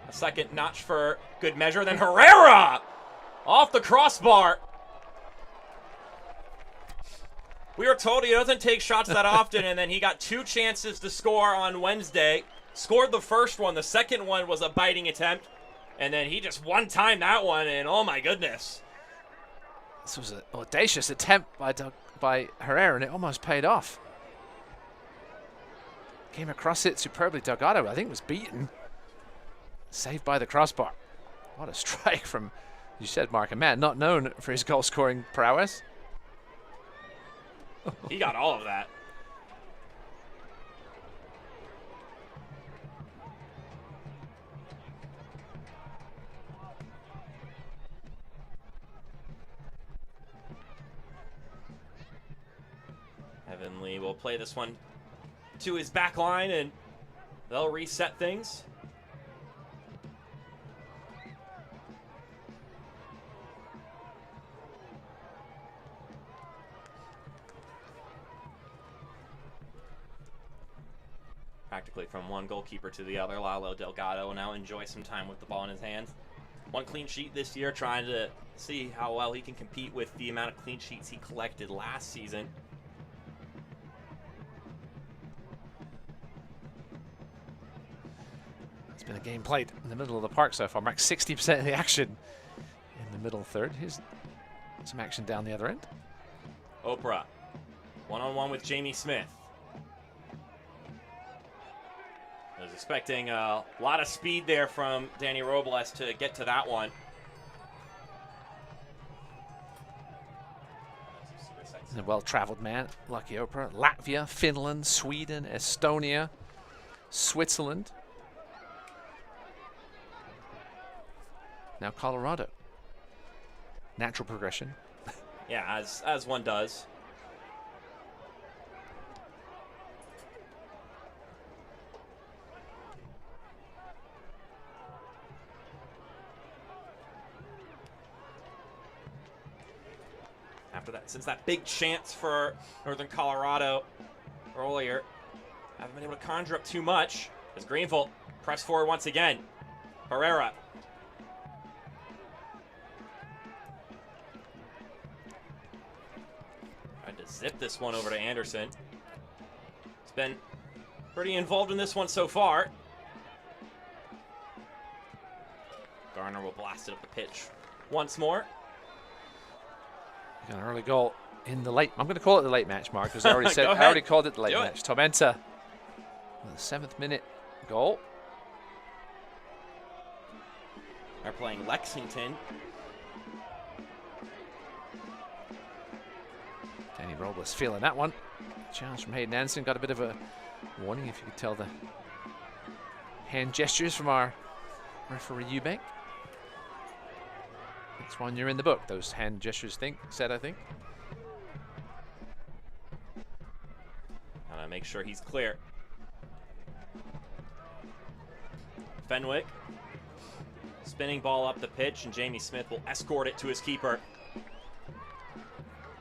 A second notch for good measure. Then Herrera off the crossbar. We were told he doesn't take shots that often, and then he got 2 chances to score on Wednesday. Scored the first one. The second one was a biting attempt. And then he just one-timed that one, and oh my goodness. This was an audacious attempt by Herrera, and it almost paid off. Came across it superbly. Delgado, I think, was beaten. Saved by the crossbar. What a strike from, you said, Mark, a man not known for his goal-scoring prowess. He got all of that. Heavenly will play this one to his back line, and they'll reset things. Practically from one goalkeeper to the other, Lalo Delgado will now enjoy some time with the ball in his hands. 1 clean sheet this year, trying to see how well he can compete with the amount of clean sheets he collected last season. It's been a game played in the middle of the park so far. Mark, 60% of the action in the middle third. Here's some action down the other end. Oprah, one-on-one with Jamie Smith. I was expecting a lot of speed there from Danny Robles to get to that one. A well-traveled man, Lucky Oprah. Latvia, Finland, Sweden, Estonia, Switzerland. Now Colorado. Natural progression. Yeah, as one does. After that, since that big chance for Northern Colorado earlier, haven't been able to conjure up too much as Greenville press forward once again. Herrera. Tried to zip this one over to Anderson. He's been pretty involved in this one so far. Garner will blast it up the pitch once more. Got an early goal in the late. I'm going to call it the late match, Mark, because I already said I already called it the late match. Tormenta with a 7th minute goal. They're playing Lexington. Danny Robles feeling that one. Challenge from Hayden Anderson. Got a bit of a warning, if you could tell the hand gestures from our referee Eubank. Next one, you're in the book. Those hand gestures said, I think. Gotta make sure he's clear. Fenwick. Spinning ball up the pitch, and Jamie Smith will escort it to his keeper.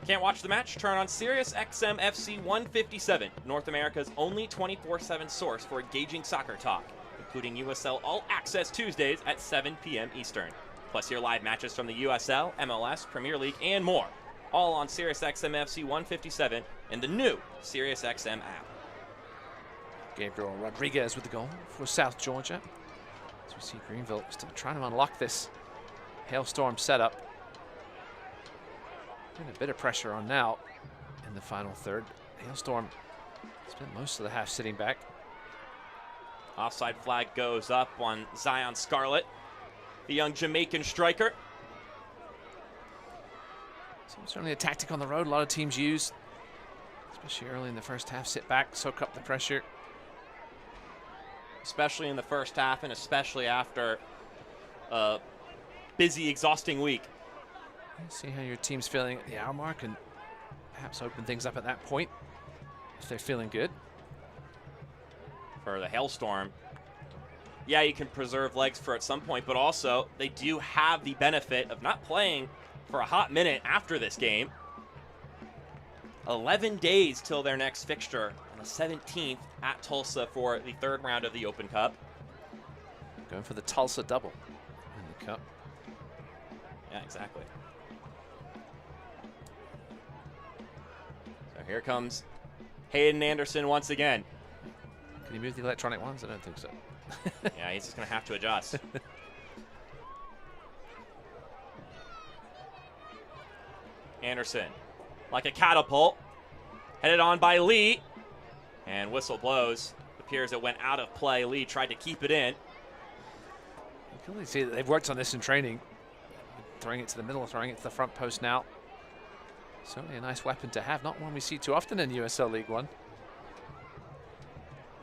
Can't watch the match? Turn on Sirius XM FC 157, North America's only 24/7 source for engaging soccer talk, including USL All Access Tuesdays at 7 p.m. Eastern. Plus hear live matches from the USL, MLS, Premier League, and more. All on Sirius XM FC 157 and the new Sirius XM app. Gabriel Rodriguez with the goal for South Georgia. As we see Greenville still trying to unlock this Hailstorm setup. Putting a bit of pressure on now in the final third. Hailstorm spent most of the half sitting back. Offside flag goes up on Zion Scarlett, the young Jamaican striker. So certainly a tactic on the road a lot of teams use, especially early in the first half. Sit back, soak up the pressure. Especially in the first half and especially after a busy, exhausting week. See how your team's feeling at the hour mark and perhaps open things up at that point if they're feeling good. For the Hailstorm, yeah, you can preserve legs for at some point, but also they do have the benefit of not playing for a hot minute after this game. 11 days till their next fixture on the 17th at Tulsa for the third round of the Open Cup. Going for the Tulsa double in the cup. Yeah, exactly. So here comes Hayden Anderson once again. Can he move the electronic ones? I don't think so. Yeah, he's just going to have to adjust. Anderson, like a catapult, headed on by Lee, and whistle blows. It appears it went out of play. Lee tried to keep it in. You can really see that they've worked on this in training. Throwing it to the middle, throwing it to the front post now. Certainly a nice weapon to have, not one we see too often in USL League One. I'm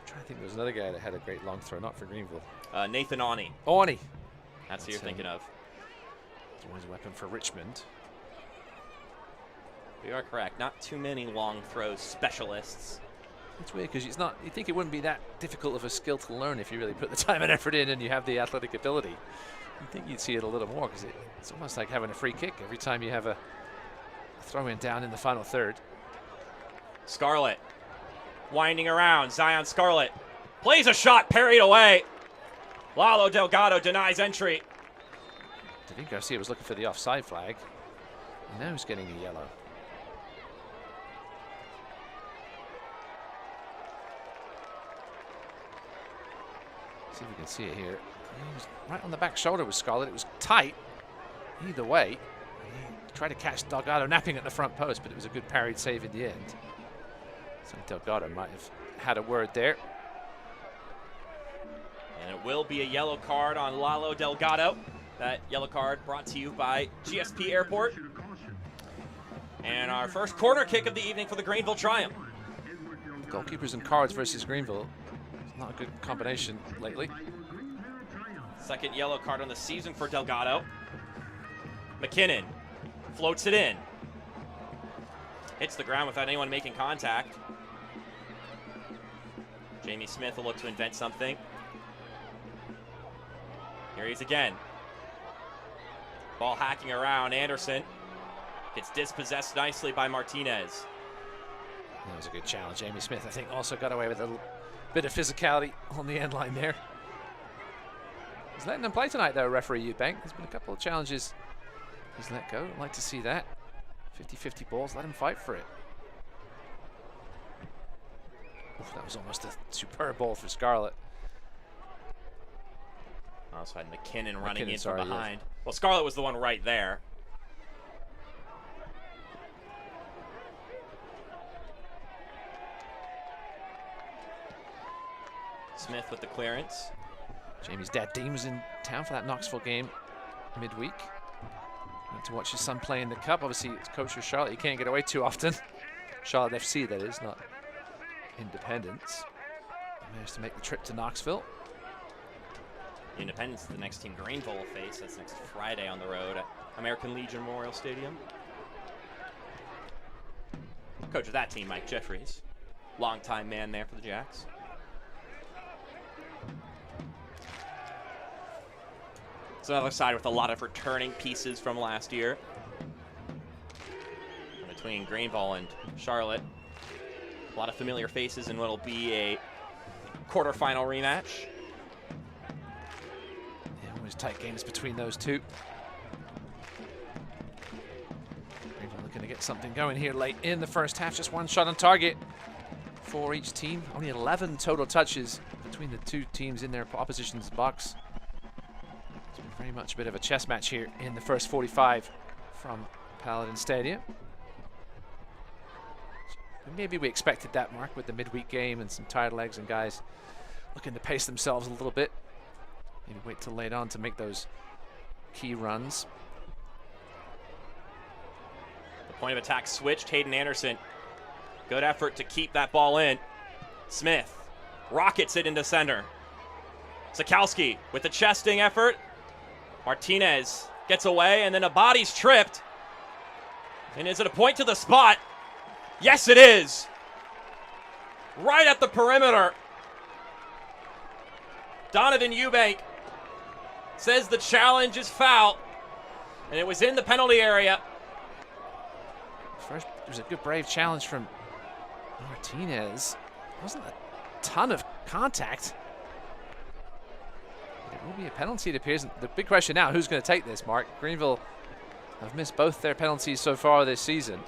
trying to think there was another guy that had a great long throw, not for Greenville. Nathan Awney. Awney. That's who you're thinking of. It's always a weapon for Richmond. You are correct. Not too many long throw specialists. It's weird because it's not. You think it wouldn't be that difficult of a skill to learn if you really put the time and effort in and you have the athletic ability. You think you'd see it a little more because it's almost like having a free kick every time you have a throw in down in the final third. Scarlett winding around. Zion Scarlett plays a shot, parried away. Lalo Delgado denies entry. David Garcia was looking for the offside flag. And now he's getting a yellow. See if we can see it here. He was right on the back shoulder with Scarlett. It was tight either way. He tried to catch Delgado napping at the front post, but it was a good parried save in the end. So Delgado might have had a word there. And it will be a yellow card on Lalo Delgado. That yellow card brought to you by GSP Airport. And our first corner kick of the evening for the Greenville Triumph. Goalkeepers and cards versus Greenville. It's not a good combination lately. Second yellow card on the season for Delgado. McKinnon floats it in. Hits the ground without anyone making contact. Jamie Smith will look to invent something. Here he is again. Ball hacking around. Anderson gets dispossessed nicely by Martinez. That was a good challenge. Jamie Smith, I think, also got away with a little bit of physicality on the end line there. He's letting them play tonight, though, referee Eubank. There's been a couple of challenges he's let go. I'd like to see that. 50-50 balls, let him fight for it. Oof, that was almost a superb ball for Scarlett. Also had McKinnon running in sorry, from behind. yes. Well, Scarlett was the one right there. Smith with the clearance. Jamie's dad, Dean, was in town for that Knoxville game midweek. Went to watch his son play in the Cup. Obviously, it's coach with Charlotte. He can't get away too often. Charlotte FC, that is, not Independence. He managed to make the trip to Knoxville. Independence is the next team Greenville will face. That's next Friday on the road at American Legion Memorial Stadium. Coach of that team, Mike Jeffries. Longtime man there for the Jacks. It's another side with a lot of returning pieces from last year. And between Greenville and Charlotte, a lot of familiar faces in what will be a quarterfinal rematch. Yeah, always tight games between those two. Greenville looking to get something going here late in the first half. Just one shot on target for each team. Only 11 total touches between the two teams in their opposition's box. It's been very much a bit of a chess match here in the first 45 from Paladin Stadium. Maybe we expected that, Mark, with the midweek game and some tired legs and guys looking to pace themselves a little bit. Maybe wait till late on to make those key runs. Point of attack switched. Hayden Anderson. Good effort to keep that ball in. Smith rockets it into center. Sikowski with the chesting effort. Martinez gets away, and then a body's tripped. And is it a point to the spot? Yes, it is. Right at the perimeter. Donovan Eubank says the challenge is foul, and it was in the penalty area. First, it was a good brave challenge from Martinez. Wasn't a ton of contact. It will be a penalty, it appears. The big question now, who's going to take this, Mark? Greenville have missed both their penalties so far this season.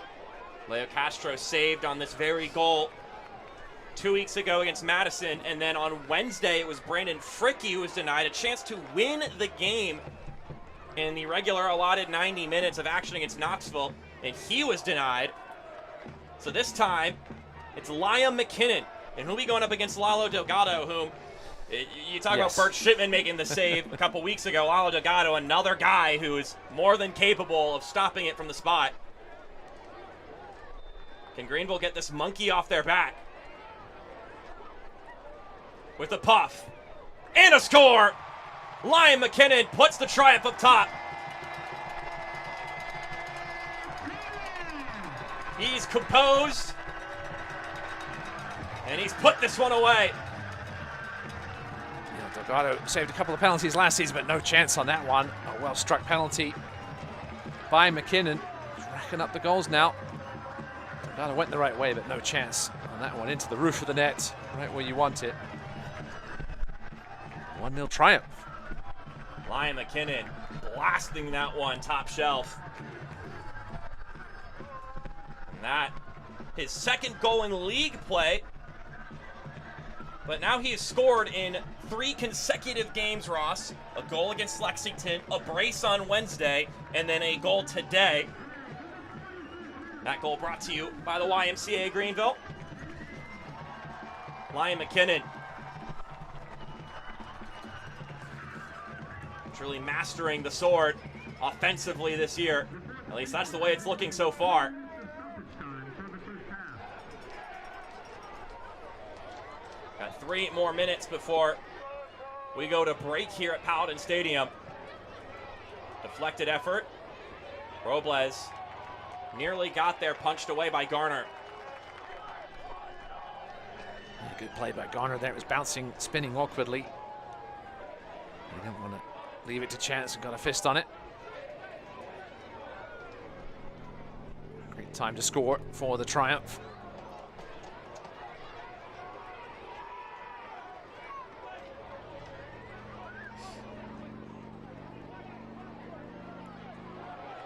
Leo Castro saved on this very goal 2 weeks ago against Madison, and then on Wednesday it was Brandon Fricke who was denied a chance to win the game in the regular allotted 90 minutes of action against Knoxville, and he was denied. So this time it's Liam McKinnon, and he'll be going up against Lalo Delgado, whom you talk about Bert Shipman making the save a couple weeks ago. Lalo Delgado, another guy who is more than capable of stopping it from the spot. Can Greenville get this monkey off their back? With a puff and a score. Liam McKinnon puts the triumph up top. He's composed, and he's put this one away. Yeah, Delgado saved a couple of penalties last season, but no chance on that one. A well-struck penalty by McKinnon. He's racking up the goals now. Delgado went the right way, but no chance on that one. Into the roof of the net, right where you want it. 1-0 triumph. Liam McKinnon blasting that one top shelf. And that, his second goal in league play. But now he has scored in 3 consecutive games, Ross. A goal against Lexington, a brace on Wednesday, and then a goal today. That goal brought to you by the YMCA Greenville. Liam McKinnon. Truly mastering the sword offensively this year. At least that's the way it's looking so far. Got 3 more minutes before we go to break here at Paladin Stadium. Deflected effort. Robles nearly got there, punched away by Garner. Good play by Garner there. It was bouncing, spinning awkwardly. He didn't want to leave it to chance and got a fist on it. Great time to score for the Triumph.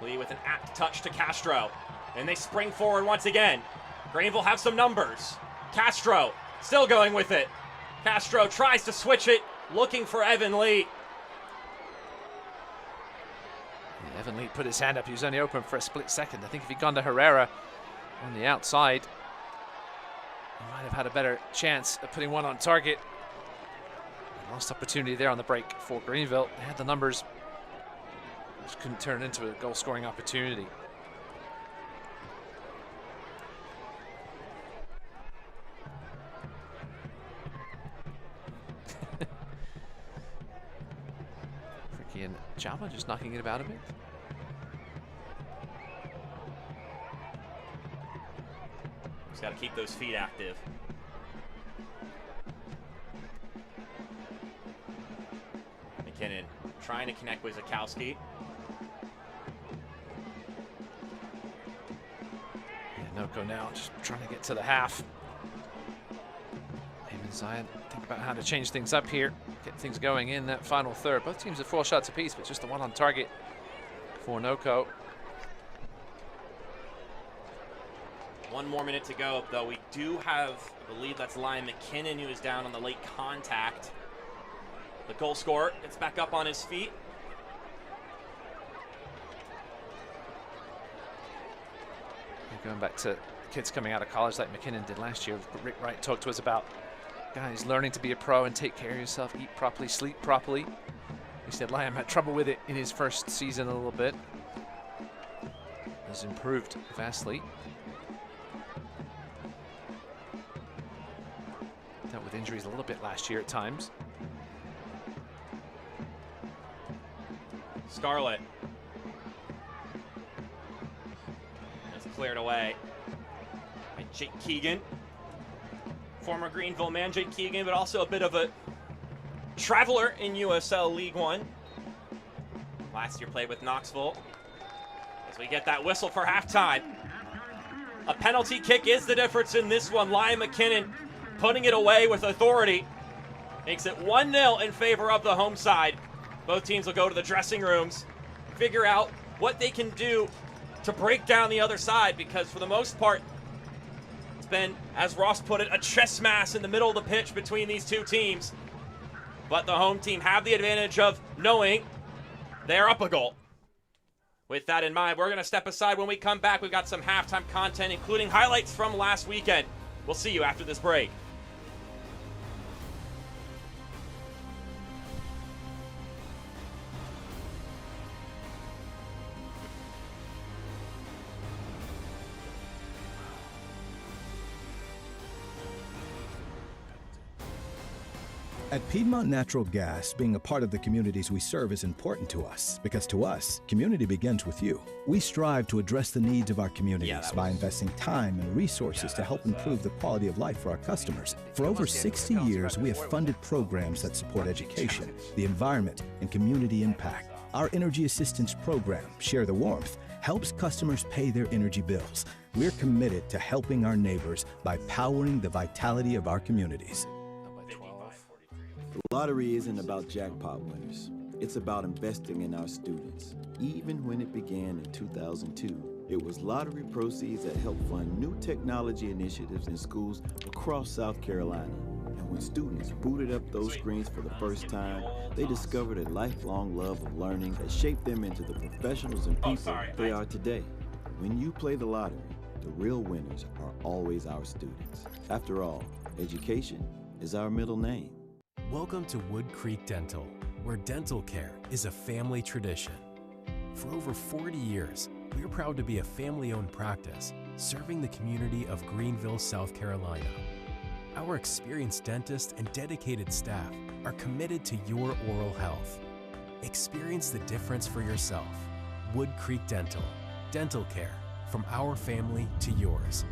Lee with an apt touch to Castro. And they spring forward once again. Greenville have some numbers. Castro still going with it. Castro tries to switch it, looking for Evan Lee. Yeah, Evan Lee put his hand up. He was only open for a split second. I think if he'd gone to Herrera on the outside, he might have had a better chance of putting one on target. Lost opportunity there on the break for Greenville. They had the numbers. Just couldn't turn it into a goal-scoring opportunity. Fricky and Java just knocking it about a bit. Just got to keep those feet active. McKinnon trying to connect with Zakowski. Noko now just trying to get to the half. Him and Zion think about how to change things up here, get things going in that final third. Both teams have 4 shots apiece, but just the one on target for Noko. 1 more minute to go, though. We do have, I believe that's Liam McKinnon who is down on the late contact. The goal scorer gets back up on his feet. Going back to kids coming out of college like McKinnon did last year. Rick Wright talked to us about guys learning to be a pro and take care of yourself, eat properly, sleep properly. He said Liam had trouble with it in his first season a little bit. has improved vastly. Dealt with injuries a little bit last year at times. Scarlett. That's cleared away by Jake Keegan. Former Greenville man, Jake Keegan, but also a bit of a traveler in USL League One. Last year played with Knoxville. As we get that whistle for halftime. A penalty kick is the difference in this one. Lion McKinnon putting it away with authority. Makes it 1-0 in favor of the home side. Both teams will go to the dressing rooms, figure out what they can do to break down the other side, because for the most part, it's been, as Ross put it, a chess match in the middle of the pitch between these two teams. But the home team have the advantage of knowing they're up a goal. With that in mind, we're going to step aside. When we come back, we've got some halftime content, including highlights from last weekend. We'll see you after this break. At Piedmont Natural Gas, being a part of the communities we serve is important to us, because to us, community begins with you. We strive to address the needs of our communities by investing time and resources to help improve the quality of life for our customers. For over 60 years, we have funded programs that support education, the environment, and community impact. Our Energy Assistance Program, Share the Warmth, helps customers pay their energy bills. We're committed to helping our neighbors by powering the vitality of our communities. The lottery isn't about jackpot winners. It's about investing in our students. Even when it began in 2002, it was lottery proceeds that helped fund new technology initiatives in schools across South Carolina. And when students booted up those screens for the first time, they discovered a lifelong love of learning that shaped them into the professionals and people they are today. When you play the lottery, the real winners are always our students. After all, education is our middle name. Welcome to Wood Creek Dental, where dental care is a family tradition. For over 40 years, we're proud to be a family-owned practice serving the community of Greenville, South Carolina. Our experienced dentists and dedicated staff are committed to your oral health. Experience the difference for yourself. Wood Creek Dental, dental care from our family to yours.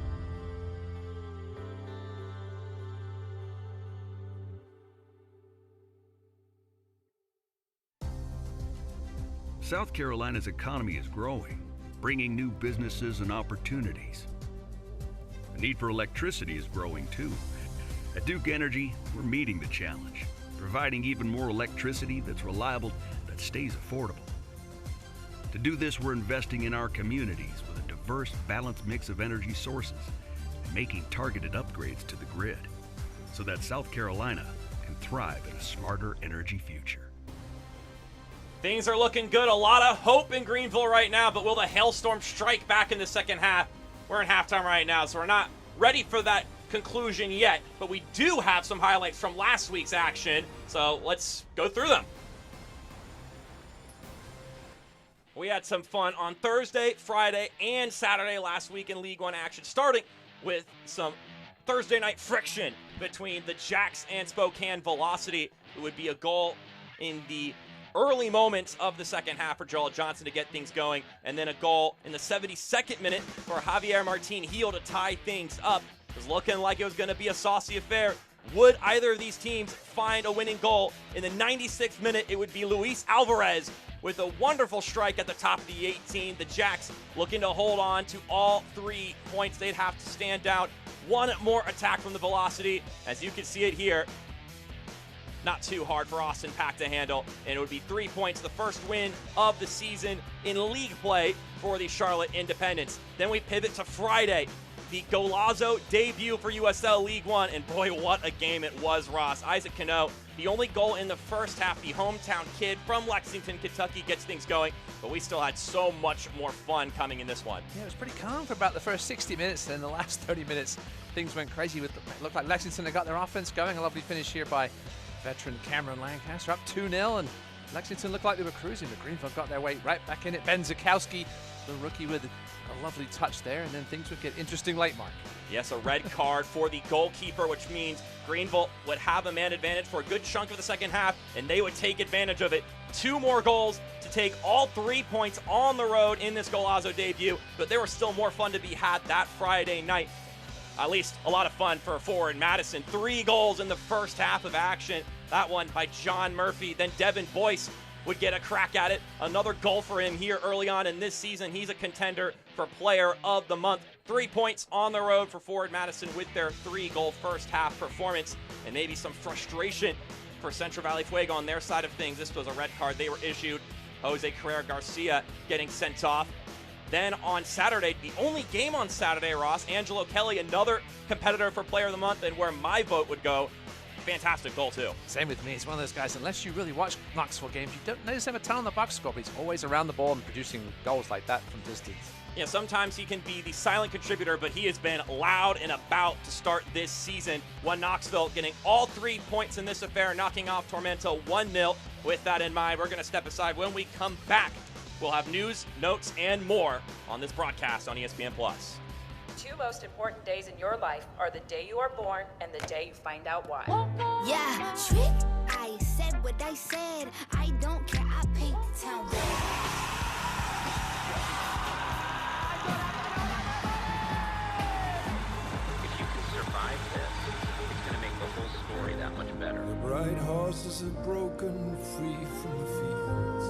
South Carolina's economy is growing, bringing new businesses and opportunities. The need for electricity is growing too. At Duke Energy, we're meeting the challenge, providing even more electricity that's reliable, that stays affordable. To do this, we're investing in our communities with a diverse, balanced mix of energy sources and making targeted upgrades to the grid so that South Carolina can thrive in a smarter energy future. Things are looking good. A lot of hope in Greenville right now, but will the Hailstorm strike back in the second half? We're in halftime right now, so we're not ready for that conclusion yet, but we do have some highlights from last week's action, so let's go through them. We had some fun on Thursday, Friday, and Saturday last week in League One action, starting with some Thursday night friction between the Jacks and Spokane Velocity. It would be a goal in the early moments of the second half for Joel Johnson to get things going, and then a goal in the 72nd minute for Javier Martin Heel to tie things up. It was looking like it was going to be a saucy affair. Would either of these teams find a winning goal? In the 96th minute, it would be Luis Alvarez with a wonderful strike at the top of the 18. The Jacks looking to hold on to all 3 points. They'd have to stand down. One more attack from the Velocity, as you can see it here. Not too hard for Austin Pack to handle, and it would be 3 points, the first win of the season in league play for the Charlotte Independents. Then we pivot to Friday, the Golazo debut for USL League One, and boy, what a game it was, Ross. Isaac Cano, the only goal in the first half, the hometown kid from Lexington, Kentucky, gets things going, but we still had so much more fun coming in this one. Yeah, it was pretty calm for about the first 60 minutes, and then the last 30 minutes, things went crazy. It looked like Lexington had got their offense going. A lovely finish here by veteran Cameron Lancaster, up 2-0, and Lexington looked like they were cruising, but Greenville got their way right back in it. Ben Zakowski, the rookie, with a lovely touch there, and then things would get interesting late, Mark. Yes, a red card for the goalkeeper, which means Greenville would have a man advantage for a good chunk of the second half, and they would take advantage of it. 2 more goals to take all 3 points on the road in this Golazo debut, but there was still more fun to be had that Friday night. At least a lot of fun for forward Madison. 3 goals in the first half of action. That one by John Murphy. Then Devin Boyce would get a crack at it. Another goal for him here early on in this season. He's a contender for Player of the Month. 3 points on the road for forward Madison with their 3-goal first half performance. And maybe some frustration for Central Valley Fuego on their side of things. This was a red card they were issued. Jose Carrera Garcia getting sent off. Then on Saturday, the only game on Saturday, Ross, Angelo Kelly, another competitor for Player of the Month, and where my vote would go. Fantastic goal, too. Same with me. He's one of those guys, unless you really watch Knoxville games, you don't notice him a ton on the box score, but he's always around the ball and producing goals like that from distance. Yeah, sometimes he can be the silent contributor, but he has been loud and about to start this season. One Knoxville getting all 3 points in this affair, knocking off Tormenta 1-0. With that in mind, we're going to step aside. When we come back, we'll have news, notes, and more on this broadcast on ESPN+. 2 most important days in your life are the day you are born and the day you find out why. Yeah, trick. I said what I said. I don't care. I paint the town red. If you can survive this, it's going to make the whole story that much better. The bright horses have broken free from the fields.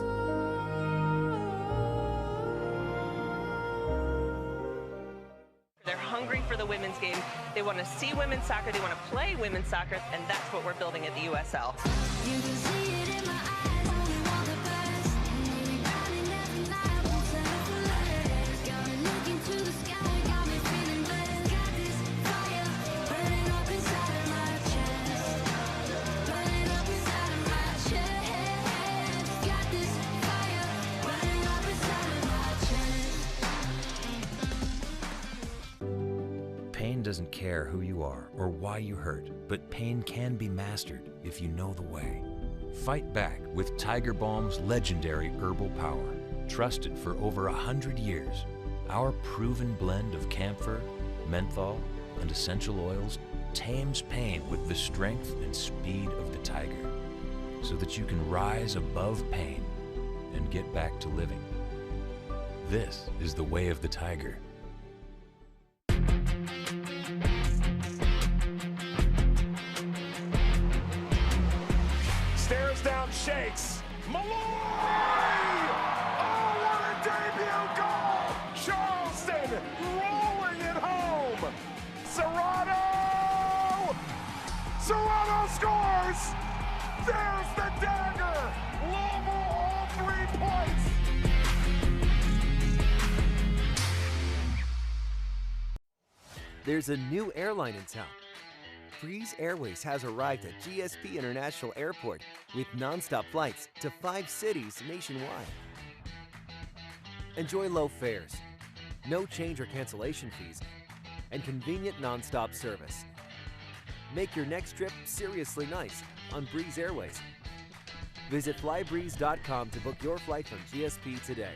They're hungry for the women's game. They want to see women's soccer. They want to play women's soccer, and that's what we're building at the USL. You can see it in my eyes. Only want the best. Maybe grinding every night. Won't settle for less. Got me looking to the sky. Got me feeling blessed. Got this fire burning up inside of my chest. Burning up inside of my chest. Got this fire burning up inside of my chest. Pain doesn't care who you are or why you hurt, but pain can be mastered if you know the way. Fight back with Tiger Balm's legendary herbal power. Trusted for over 100 years, our proven blend of camphor, menthol, and essential oils tames pain with the strength and speed of the tiger, so that you can rise above pain and get back to living. This is the way of the tiger. Stares down, shakes. Malloy! Oh, what a debut goal! Charleston rolling it home. Serrano scores! There's the dagger! Louisville all 3 points! There's a new airline in town. Breeze Airways has arrived at GSP International Airport with nonstop flights to 5 cities nationwide. Enjoy low fares, no change or cancellation fees, and convenient nonstop service. Make your next trip seriously nice on Breeze Airways. Visit flybreeze.com to book your flight from GSP today.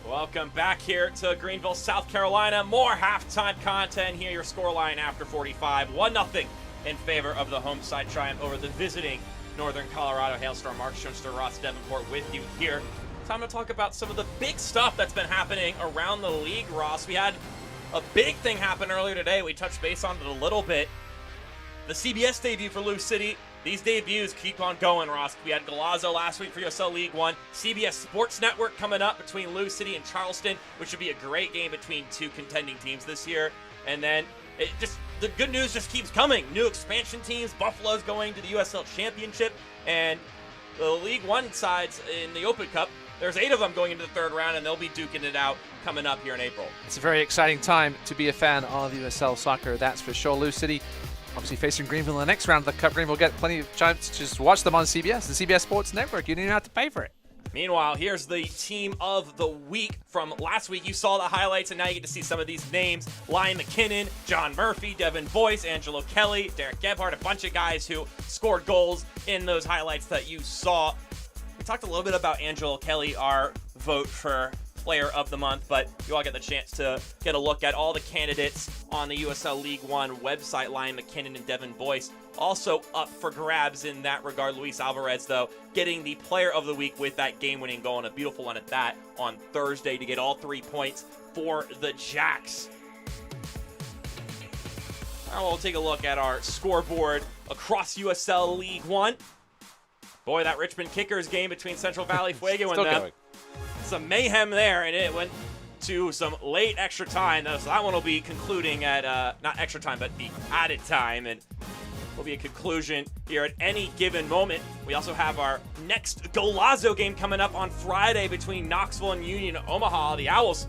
Welcome back here to Greenville, South Carolina. More halftime content here. Your scoreline after 45. 1-0 in favor of the home side triumph over the visiting Northern Colorado Hailstorm. Mark Schoenster, Ross Davenport with you here. Time to talk about some of the big stuff that's been happening around the league, Ross. We had a big thing happen earlier today. We touched base on it a little bit. The CBS debut for Lou City. These debuts keep on going, Ross. We had Golazo last week for USL League One. CBS Sports Network coming up between Lou City and Charleston, which should be a great game between 2 contending teams this year. And then the good news just keeps coming. New expansion teams. Buffalo's going to the USL Championship. And the League One sides in the Open Cup, there's 8 of them going into the 3rd round, and they'll be duking it out coming up here in April. It's a very exciting time to be a fan of USL soccer, that's for sure. Lou City obviously facing Greenville in the next round of the Cup. Greenville will get plenty of chance to just watch them on CBS, the CBS Sports Network. You don't even have to pay for it. Meanwhile, here's the team of the week from last week. You saw the highlights, and now you get to see some of these names. Ryan McKinnon, John Murphy, Devin Boyce, Angelo Kelly, Derek Gebhardt, a bunch of guys who scored goals in those highlights that you saw. We talked a little bit about Angelo Kelly, our vote for Player of the Month, but you all get the chance to get a look at all the candidates on the USL League One website. Ryan McKinnon and Devin Boyce also up for grabs in that regard. Luis Alvarez, though, getting the Player of the Week with that game-winning goal, and a beautiful one at that on Thursday to get all 3 points for the Jacks. Now we'll take a look at our scoreboard across USL League One. Boy, that Richmond Kickers game between Central Valley Fuego and them. Some mayhem there, and it went to some late extra time. So that one will be concluding at, not extra time, but the added time, and will be a conclusion here at any given moment. We also have our next Golazo game coming up on Friday between Knoxville and Union Omaha. The Owls,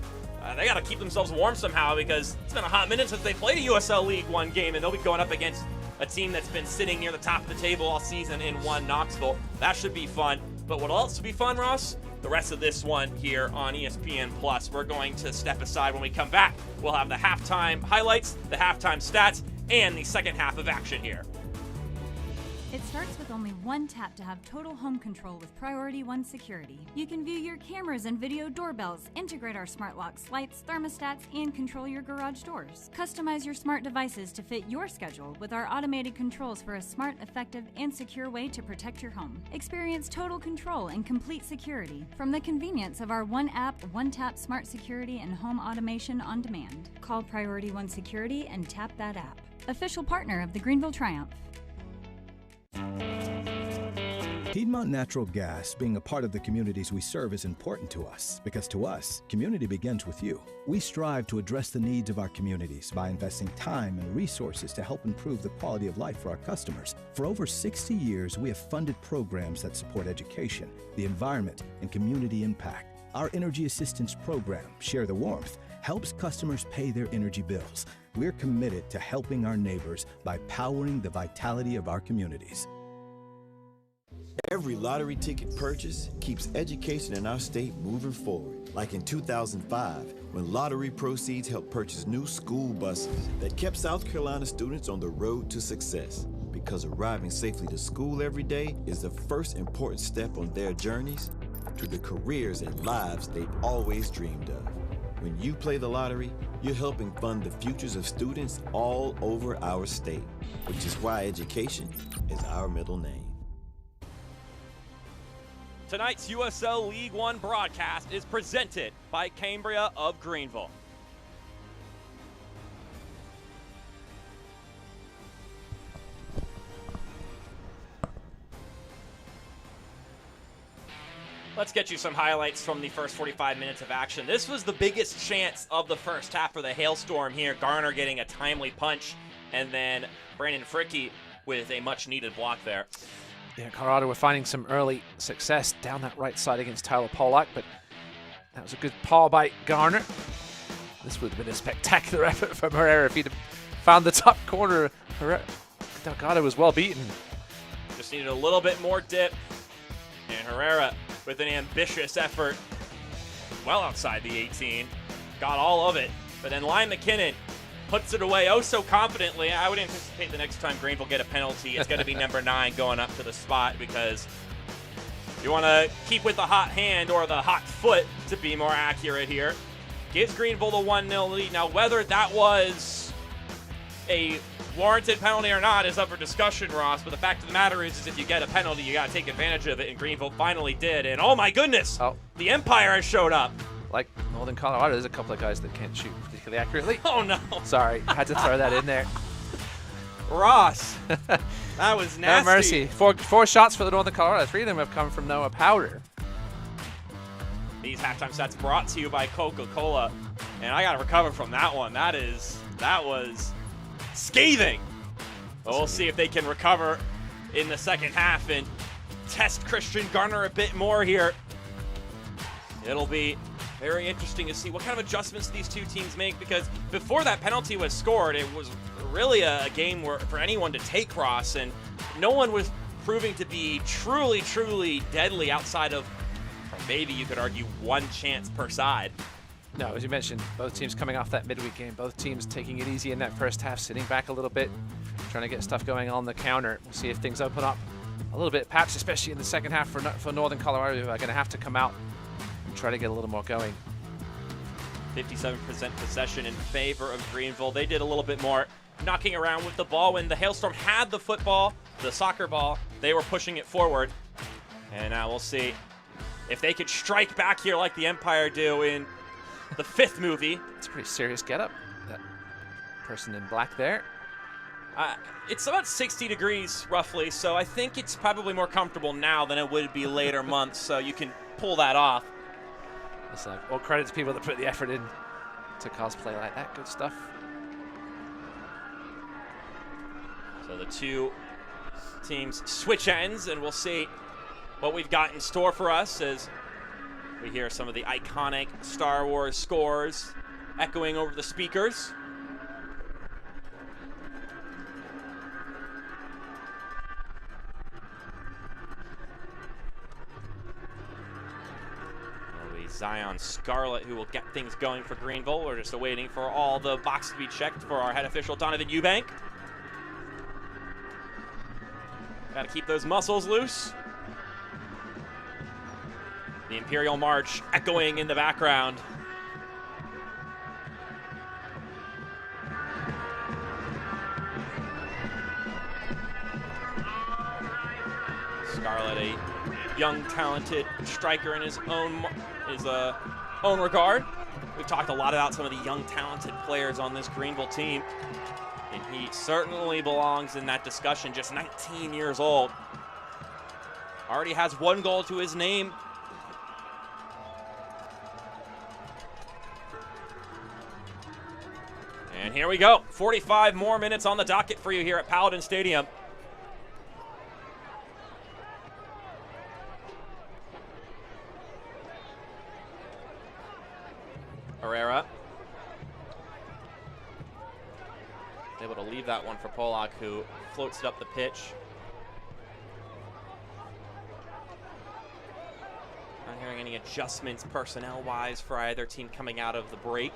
they got to keep themselves warm somehow, because it's been a hot minute since they played a USL League One game, and they'll be going up against a team that's been sitting near the top of the table all season in one Knoxville. That should be fun. But what else will be fun, Ross? The rest of this one here on ESPN Plus. We're going to step aside. When we come back, we'll have the halftime highlights, the halftime stats, and the second half of action here. It starts with only one tap to have total home control with Priority One Security. You can view your cameras and video doorbells, integrate our smart locks, lights, thermostats, and control your garage doors. Customize your smart devices to fit your schedule with our automated controls for a smart, effective, and secure way to protect your home. Experience total control and complete security from the convenience of our one app, one tap smart security and home automation on demand. Call Priority One Security and tap that app. Official partner of the Greenville Triumph. Piedmont Natural Gas, being a part of the communities we serve, is important to us because to us, community begins with you. We strive to address the needs of our communities by investing time and resources to help improve the quality of life for our customers. For over 60 years, we have funded programs that support education, the environment, and community impact. Our Energy Assistance Program, Share the Warmth, helps customers pay their energy bills. We're committed to helping our neighbors by powering the vitality of our communities. Every lottery ticket purchase keeps education in our state moving forward. Like in 2005, when lottery proceeds helped purchase new school buses that kept South Carolina students on the road to success. Because arriving safely to school every day is the first important step on their journeys to the careers and lives they've always dreamed of. When you play the lottery, you're helping fund the futures of students all over our state, which is why education is our middle name. Tonight's USL League One broadcast is presented by Cambria of Greenville. Let's get you some highlights from the first 45 minutes of action. This was the biggest chance of the first half for the Hailstorm here. Garner getting a timely punch, and then Brandon Fricky with a much-needed block there. Yeah, Colorado were finding some early success down that right side against Tyler Pollack, but that was a good paw by Garner. This would have been a spectacular effort from Herrera if he'd found the top corner. Delgado was well beaten. Just needed a little bit more dip, and Herrera with an ambitious effort well outside the 18. Got all of it, but then Ryan McKinnon puts it away oh so confidently. I would anticipate the next time Greenville get a penalty, it's going to be number 9 going up to the spot, because you want to keep with the hot hand or the hot foot to be more accurate here. Gives Greenville the 1-0 lead. Now, whether that was a warranted penalty or not is up for discussion, Ross, but the fact of the matter is if you get a penalty, you got to take advantage of it, and Greenville finally did. And oh my goodness, the Empire has showed up. Like Northern Colorado, there's a couple of guys that can't shoot particularly accurately. Oh no. Sorry, I had to throw that in there. Ross, that was nasty. No mercy. Four shots for the Northern Colorado. 3 of them have come from Noah Powder. These halftime stats brought to you by Coca-Cola, and I got to recover from that one. That was scathing. But we'll see if they can recover in the second half and test Christian Garner a bit more here. It'll be very interesting to see what kind of adjustments these two teams make, because before that penalty was scored, it was really a game where for anyone to take, Ross, and no one was proving to be truly, truly deadly outside of maybe you could argue one chance per side. No, as you mentioned, both teams coming off that midweek game, both teams taking it easy in that first half, sitting back a little bit, trying to get stuff going on the counter. We'll see if things open up a little bit, perhaps especially in the second half for Northern Colorado, who are going to have to come out and try to get a little more going. 57% possession in favor of Greenville. They did a little bit more knocking around with the ball. When the Hailstorm had the football, the soccer ball, they were pushing it forward. And now we'll see if they could strike back here like the Empire do in the 5th movie. It's a pretty serious getup. That person in black there. It's about 60 degrees roughly, so I think it's probably more comfortable now than it would be later months, so you can pull that off. It's like, all credit to people that put the effort in to cosplay like that. Good stuff. So the two teams switch ends, and we'll see what we've got in store for us as we hear some of the iconic Star Wars scores echoing over the speakers. It'll be Zion Scarlett who will get things going for Greenville. We're just waiting for all the boxes to be checked for our head official, Donovan Eubank. Got to keep those muscles loose. The Imperial March echoing in the background. Scarlett, a young, talented striker in his own regard. We've talked a lot about some of the young, talented players on this Greenville team, and he certainly belongs in that discussion. Just 19 years old. Already has 1 goal to his name. And here we go. 45 more minutes on the docket for you here at Paladin Stadium. Herrera. Able to leave that one for Polak, who floats it up the pitch. Not hearing any adjustments personnel-wise for either team coming out of the break.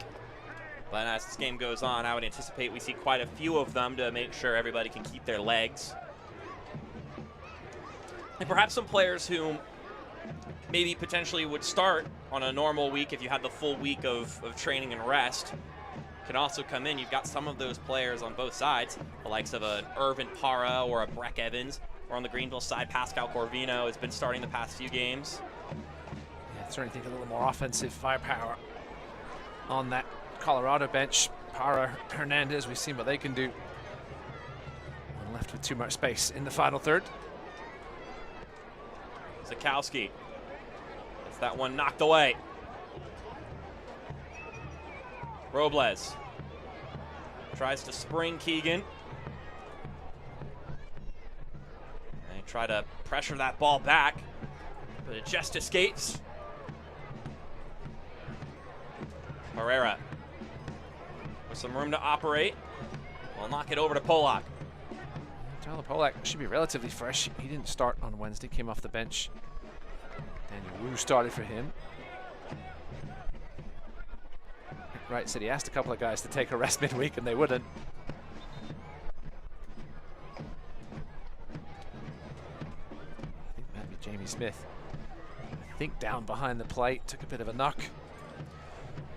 But as this game goes on, I would anticipate we see quite a few of them to make sure everybody can keep their legs. And perhaps some players who maybe potentially would start on a normal week if you had the full week of training and rest can also come in. You've got some of those players on both sides, the likes of an Irvin Parra or a Breck Evans, or on the Greenville side, Pascal Corvino has been starting the past few games. Yeah, starting to think a little more offensive firepower on that Colorado bench. Parra, Hernandez, we've seen what they can do. And left with too much space in the final third. Zakowski gets that one knocked away. Robles tries to spring Keegan. They try to pressure that ball back, but it just escapes. Herrera with some room to operate. We'll knock it over to Polak. Tyler Polak should be relatively fresh. He didn't start on Wednesday, came off the bench. Daniel Wu started for him. Wright said he asked a couple of guys to take a rest midweek and they wouldn't. I think maybe Jamie Smith, I think down behind the plate, took a bit of a knock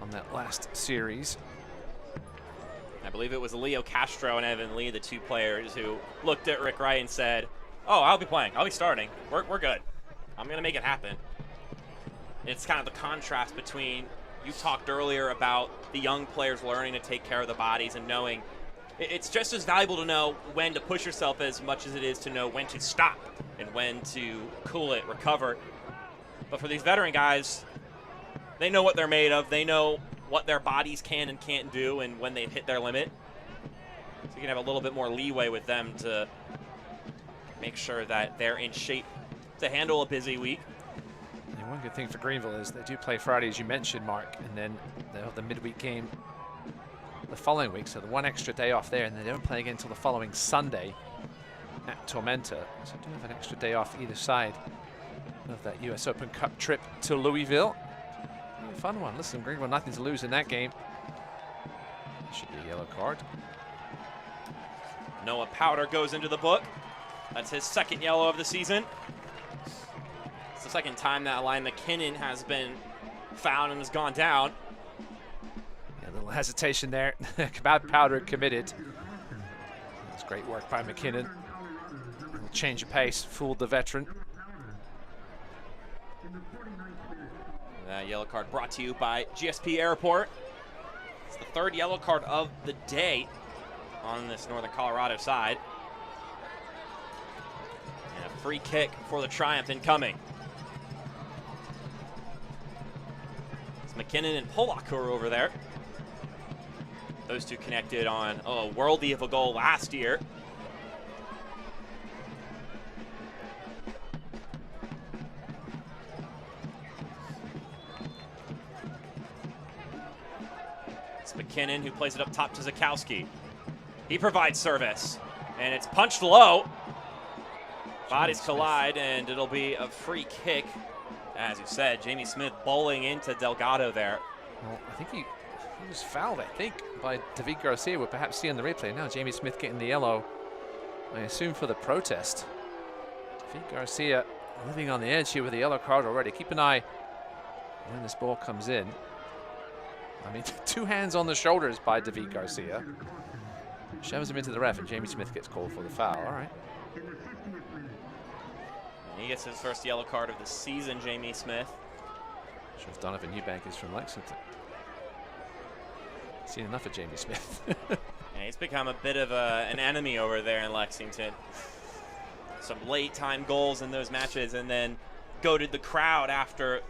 on that last series. I believe it was Leo Castro and Evan Lee, the two players who looked at Rick Wright and said, oh, I'll be playing, I'll be starting, we're good. I'm gonna make it happen. It's kind of the contrast between, you talked earlier about the young players learning to take care of the bodies and knowing it's just as valuable to know when to push yourself as much as it is to know when to stop and when to cool it, recover. But for these veteran guys, they know what they're made of. They know what their bodies can and can't do and when they've hit their limit. So you can have a little bit more leeway with them to make sure that they're in shape to handle a busy week. And one good thing for Greenville is they do play Friday, as you mentioned, Mark, and then they'll have the midweek game the following week, so the one extra day off there, and they don't play again until the following Sunday at Tormenta. So do have an extra day off either side of that US Open Cup trip to Louisville. Fun one. Listen, Greenville, nothing to lose in that game. Should be a yellow card. Noah Powder goes into the book. That's his second yellow of the season. It's the second time that Eli McKinnon has been fouled and has gone down. Yeah, a little hesitation there. Bad Powder committed. That's great work by McKinnon. Change of pace, fooled the veteran. That yellow card brought to you by GSP Airport. It's the third yellow card of the day on this Northern Colorado side. And a free kick for the Triumph incoming. It's McKinnon and Pollock who are over there. Those two connected on a worldie of a goal last year. It's McKinnon who plays it up top to Zakowski. He provides service, and it's punched low. Bodies collide, and it'll be a free kick. As you said, Jamie Smith bowling into Delgado there. Well, I think he was fouled, I think, by David Garcia. We'll perhaps see on the replay. Now Jamie Smith getting the yellow, I assume for the protest. David Garcia living on the edge here with the yellow card already. Keep an eye when this ball comes in. I mean, 2 hands on the shoulders by David Garcia. Shoves him into the ref, and Jamie Smith gets called for the foul. All right. And he gets his first yellow card of the season, Jamie Smith. Sure if Donovan Eubank is from Lexington. Seen enough of Jamie Smith. Yeah, he's become a bit of an enemy over there in Lexington. Some late time goals in those matches, and then goaded the crowd after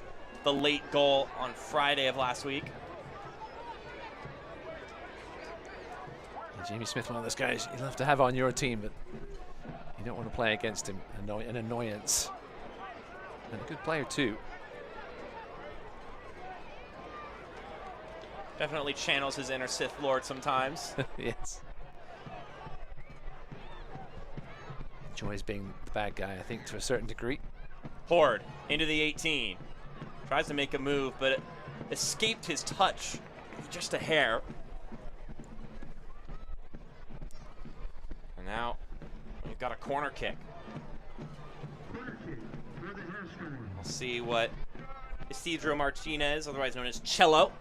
the late goal on Friday of last week. Jamie Smith, one of those guys you love to have on your team, but you don't want to play against him. An annoyance. And a good player, too. Definitely channels his inner Sith Lord sometimes. Yes. Enjoys being the bad guy, I think, to a certain degree. Horde into the 18. Tries to make a move, but it escaped his touch. Just a hair. And now we've got a corner kick. We'll see what Isidro Martinez, otherwise known as Cello,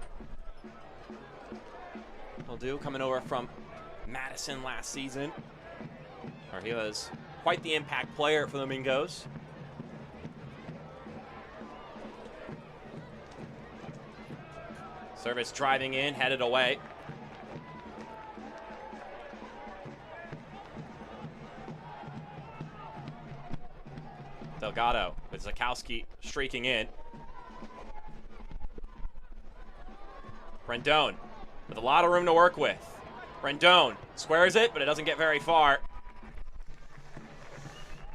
will do, coming over from Madison last season, where he was quite the impact player for the Mingos. Service driving in, headed away. Delgado with Zakowski streaking in. Rendon with a lot of room to work with. Rendon squares it, but it doesn't get very far.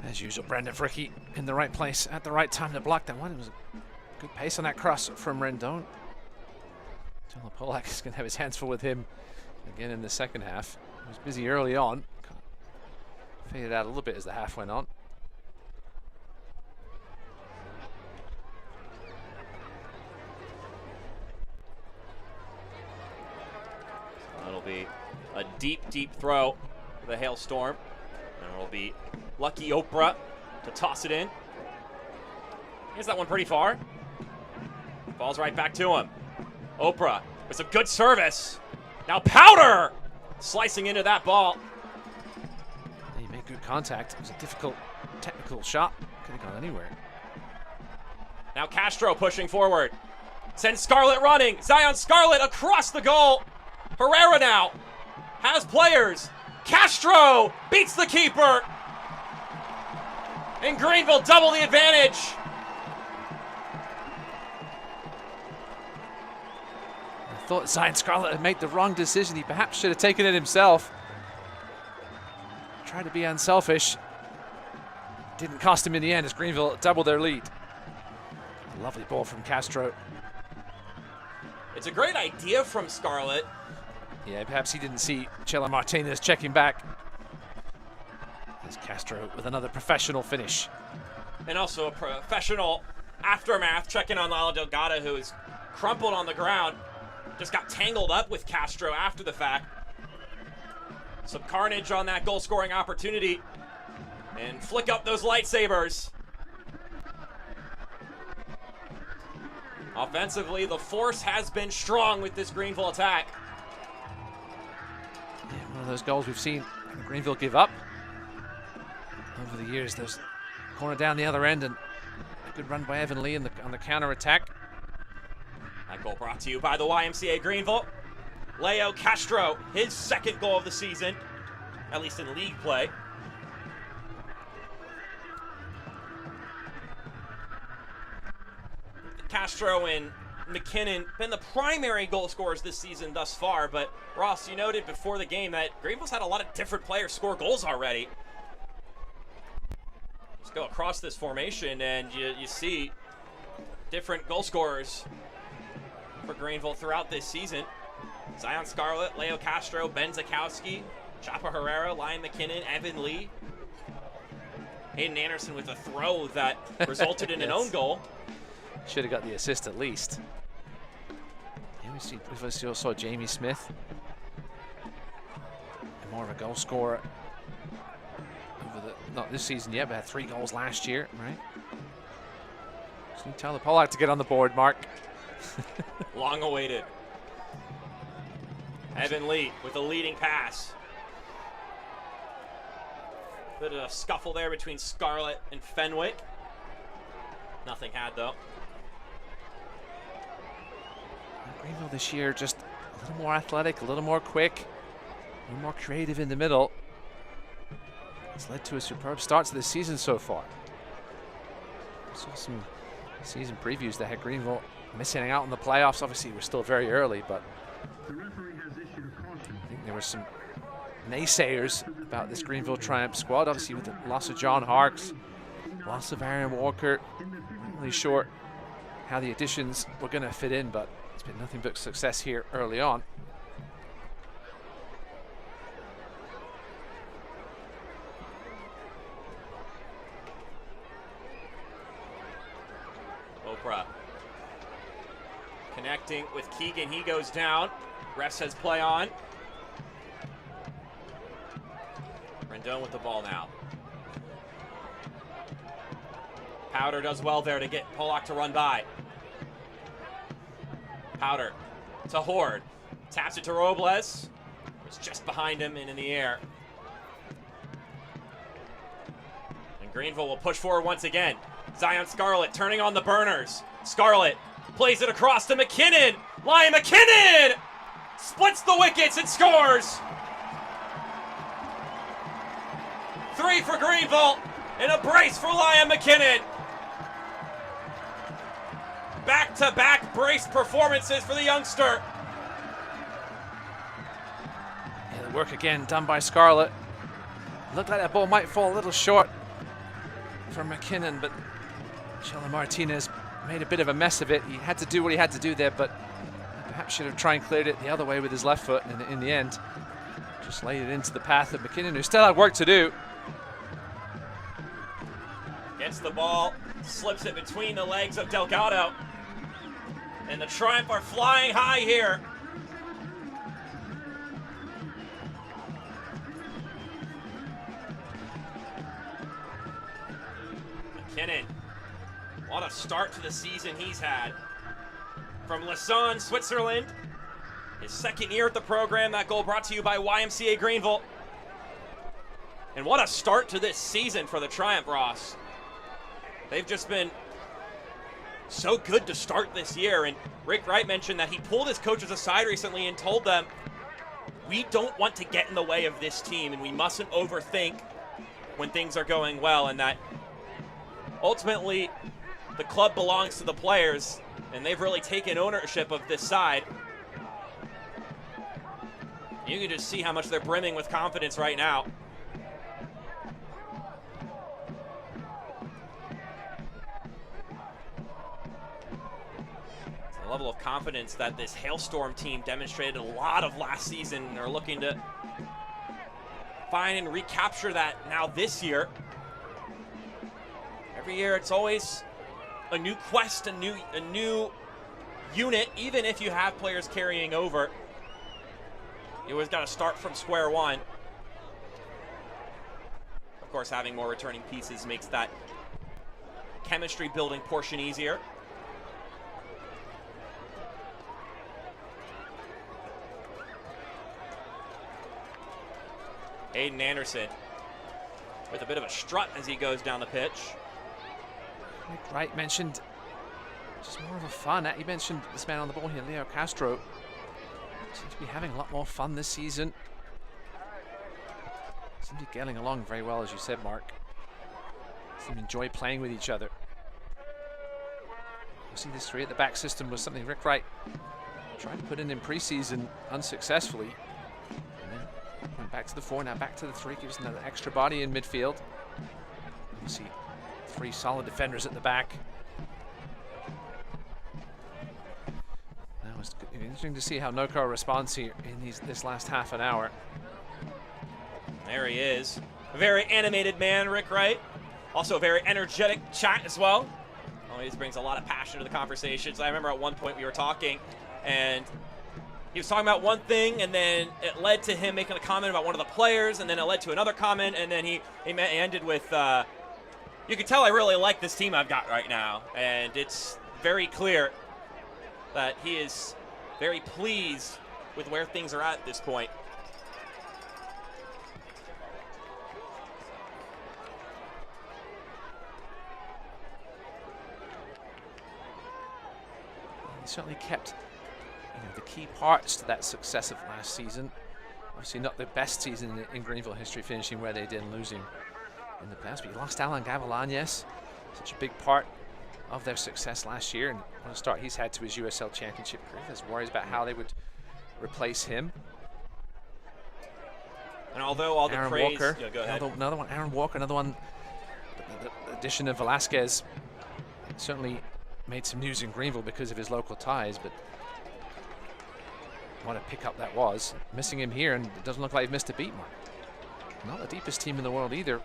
As usual, Brendan Fricky in the right place at the right time to block that one. It was a good pace on that cross from Rendon. Tyler Polak is going to have his hands full with him again in the second half. He was busy early on. Faded out a little bit as the half went on. That'll be a deep, deep throw for the Hailstorm. And it'll be Lucky Oprah to toss it in. Here's that one pretty far. Ball's right back to him. Oprah with some good service. Now Powder slicing into that ball. He made good contact. It was a difficult technical shot. Could have gone anywhere. Now Castro pushing forward. Sends Scarlett running. Zion Scarlett across the goal. Herrera now has players. Castro beats the keeper. And Greenville double the advantage. I thought Zion Scarlett had made the wrong decision. He perhaps should have taken it himself. Tried to be unselfish. Didn't cost him in the end as Greenville doubled their lead. Lovely ball from Castro. It's a great idea from Scarlett. Yeah, perhaps he didn't see Chela Martinez checking back. There's Castro with another professional finish. And also a professional aftermath, checking on Lalo Delgado, who is crumpled on the ground. Just got tangled up with Castro after the fact. Some carnage on that goal-scoring opportunity. And flick up those lightsabers. Offensively, the force has been strong with this Greenville attack. Yeah, one of those goals we've seen Greenville give up over the years. Those corner down the other end, and a good run by Evan Lee on the counter-attack. That goal brought to you by the YMCA Greenville. Leo Castro, his second goal of the season, at least in league play. Castro and McKinnon been the primary goal scorers this season thus far, but Ross, you noted before the game that Greenville's had a lot of different players score goals already. Let's go across this formation and you see different goal scorers for Greenville throughout this season. Zion Scarlett, Leo Castro, Ben Zakowski, Chapa Herrera, Lion McKinnon, Evan Lee. Hayden Anderson with a throw that resulted in an own goal. Should have got the assist at least. Yeah, we still saw Jamie Smith, and more of a goal scorer over not this season yet, but had 3 goals last year, right? Just need Tyler Pollack to get on the board, Mark. Long awaited. Evan Lee with a leading pass. Bit of a scuffle there between Scarlett and Fenwick. Nothing had though. Greenville this year just a little more athletic, a little more quick, a little more creative in the middle. It's led to a superb start to this season so far. Saw some season previews that had Greenville missing out on the playoffs. Obviously, we're still very early, but I think there were some naysayers about this Greenville Triumph squad. Obviously, with the loss of John Harkes, loss of Aaron Walker, not really sure how the additions were going to fit in, but it's been nothing but success here early on. Oprah connecting with Keegan. He goes down. Ref says play on. Rendon with the ball now. Powder does well there to get Pollock to run by. Powder to Horde. Taps it to Robles. It's just behind him and in the air. And Greenville will push forward once again. Zion Scarlett turning on the burners. Scarlett plays it across to McKinnon. Lion McKinnon splits the wickets and scores. 3 for Greenville and a brace for Lion McKinnon. Back-to-back brace performances for the youngster. Yeah, the work again done by Scarlett. Looked like that ball might fall a little short for McKinnon, but Sheldon Martinez made a bit of a mess of it. He had to do what he had to do there, but perhaps should have tried and cleared it the other way with his left foot, and in the end, just laid it into the path of McKinnon, who still had work to do. Gets the ball, slips it between the legs of Delgado. And the Triumph are flying high here. McKinnon, what a start to the season he's had. From Lausanne, Switzerland. His second year at the program. That goal brought to you by YMCA Greenville. And what a start to this season for the Triumph, Ross. They've just been so good to start this year, and Rick Wright mentioned that he pulled his coaches aside recently and told them, we don't want to get in the way of this team, and we mustn't overthink when things are going well, and that ultimately the club belongs to the players, and they've really taken ownership of this side. You can just see how much they're brimming with confidence right now. The level of confidence that this Hailstorm team demonstrated a lot of last season, and are looking to find and recapture that now this year. Every year, it's always a new quest, a new unit. Even if you have players carrying over, you always got to start from square one. Of course, having more returning pieces makes that chemistry building portion easier. Aiden Anderson with a bit of a strut as he goes down the pitch. Nick Wright mentioned just more of a fun. He mentioned this man on the ball here, Leo Castro. Seems to be having a lot more fun this season. Seem to be getting along very well, as you said, Mark. Seem to enjoy playing with each other. You see, this 3 at the back system was something Rick Wright tried to put in preseason unsuccessfully. And then went back to the 4, now back to the 3, gives another extra body in midfield. You see 3 solid defenders at the back. Now it's interesting to see how Noko responds here in this last half an hour. There he is. A very animated man, Rick Wright. Also a very energetic chat as well. Always brings a lot of passion to the conversations. I remember at one point we were talking and he was talking about one thing, and then it led to him making a comment about one of the players, and then it led to another comment, and then he ended with, you can tell I really like this team I've got right now. And it's very clear that he is very pleased with where things are at this point. He certainly kept the key parts to that success of last season. Obviously not the best season in Greenville history, finishing where they did and losing in the past. But you lost Alan Gavilanes, such a big part of their success last year. And what a start he's had to his USL Championship career. There's worries about how they would replace him. And although all the Aaron praise... Walker, go ahead. another one, Aaron Walker, another one. The addition of Velasquez certainly made some news in Greenville because of his local ties, but what a pickup that was. Missing him here, and it doesn't look like he missed a beat, Mark. Not the deepest team in the world either.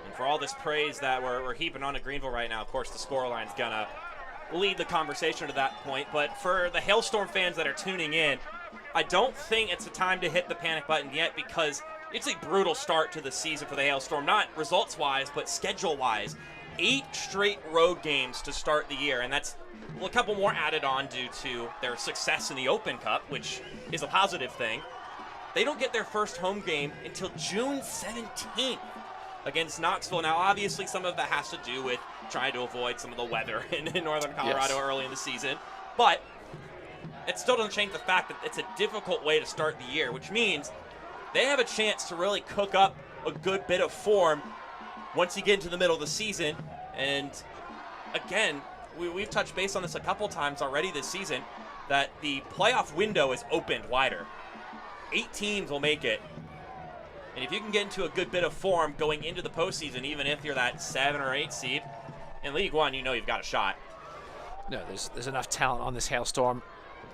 And for all this praise that we're heaping onto Greenville right now, of course the scoreline's gonna lead the conversation to that point. But for the Hailstorm fans that are tuning in, I don't think it's the time to hit the panic button yet, because it's a brutal start to the season for the Hailstorm, not results-wise, but schedule-wise. 8 straight road games to start the year, and that's a couple more added on due to their success in the Open Cup, which is a positive thing. They don't get their first home game until June 17th against Knoxville. Now, obviously, some of that has to do with trying to avoid some of the weather in northern Colorado early in the season, but it still doesn't change the fact that it's a difficult way to start the year, which means they have a chance to really cook up a good bit of form once you get into the middle of the season. And again, we've touched base on this a couple times already this season, that the playoff window is opened wider. 8 teams will make it. And if you can get into a good bit of form going into the postseason, even if you're that 7 or 8 seed, in League One, you know you've got a shot. No, there's enough talent on this Hailstorm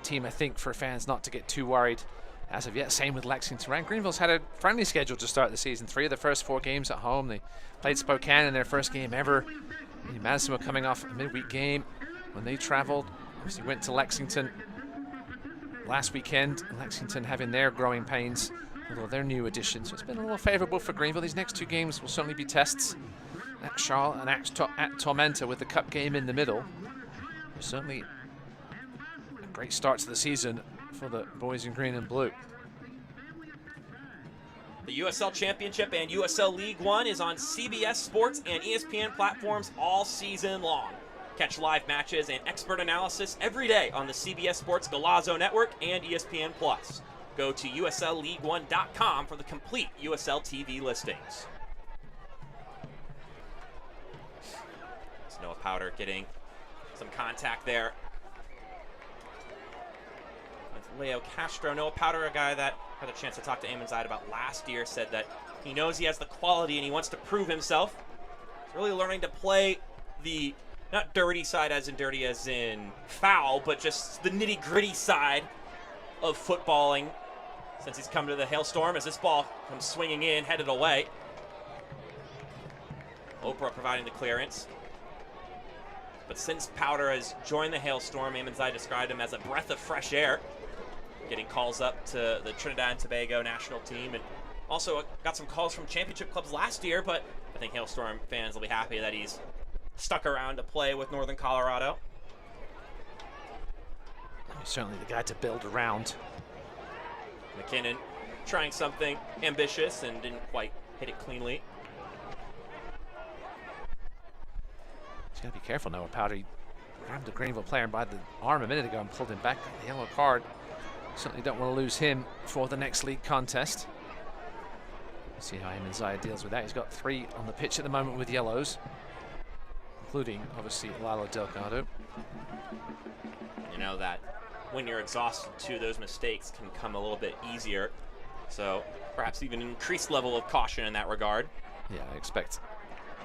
team, I think, for fans not to get too worried as of yet. Same with Lexington. Right? Greenville's had a friendly schedule to start the season. 3 of the first 4 games at home. They played Spokane in their first game ever. Madison were coming off a midweek game when they traveled. Obviously went to Lexington last weekend. Lexington having their growing pains with all their new additions. So it's been a little favorable for Greenville. These next 2 games will certainly be tests at Charlotte and at Tormenta, with the cup game in the middle. Certainly a great start to the season for the boys in green and blue. The USL Championship and USL League One is on CBS Sports and ESPN platforms all season long. Catch live matches and expert analysis every day on the CBS Sports Golazo Network and ESPN+. Go to USLLeague1.com for the complete USL TV listings. It's Noah Powder getting some contact there with Leo Castro. Noah Powder, a guy that had a chance to talk to Eamon Zaid about last year, said that he knows he has the quality and he wants to prove himself. He's really learning to play the, not dirty side as in foul, but just the nitty-gritty side of footballing since he's come to the Hailstorm, as this ball comes swinging in, headed away. Oprah providing the clearance. But since Powder has joined the Hailstorm, Amonzai described him as a breath of fresh air, getting calls up to the Trinidad and Tobago national team, and also got some calls from championship clubs last year, but I think Hailstorm fans will be happy that he's stuck around to play with Northern Colorado. He's certainly the guy to build around. McKinnon trying something ambitious and didn't quite hit it cleanly. He's got to be careful now with Powder. He grabbed the Greenville player by the arm a minute ago and pulled him back. The yellow card. Certainly don't want to lose him for the next league contest. Let's see how Amonzai deals with that. He's got 3 on the pitch at the moment with yellows, including, obviously, Lalo Delgado. You know that when you're exhausted too, those mistakes can come a little bit easier. So perhaps even an increased level of caution in that regard. Yeah, I expect,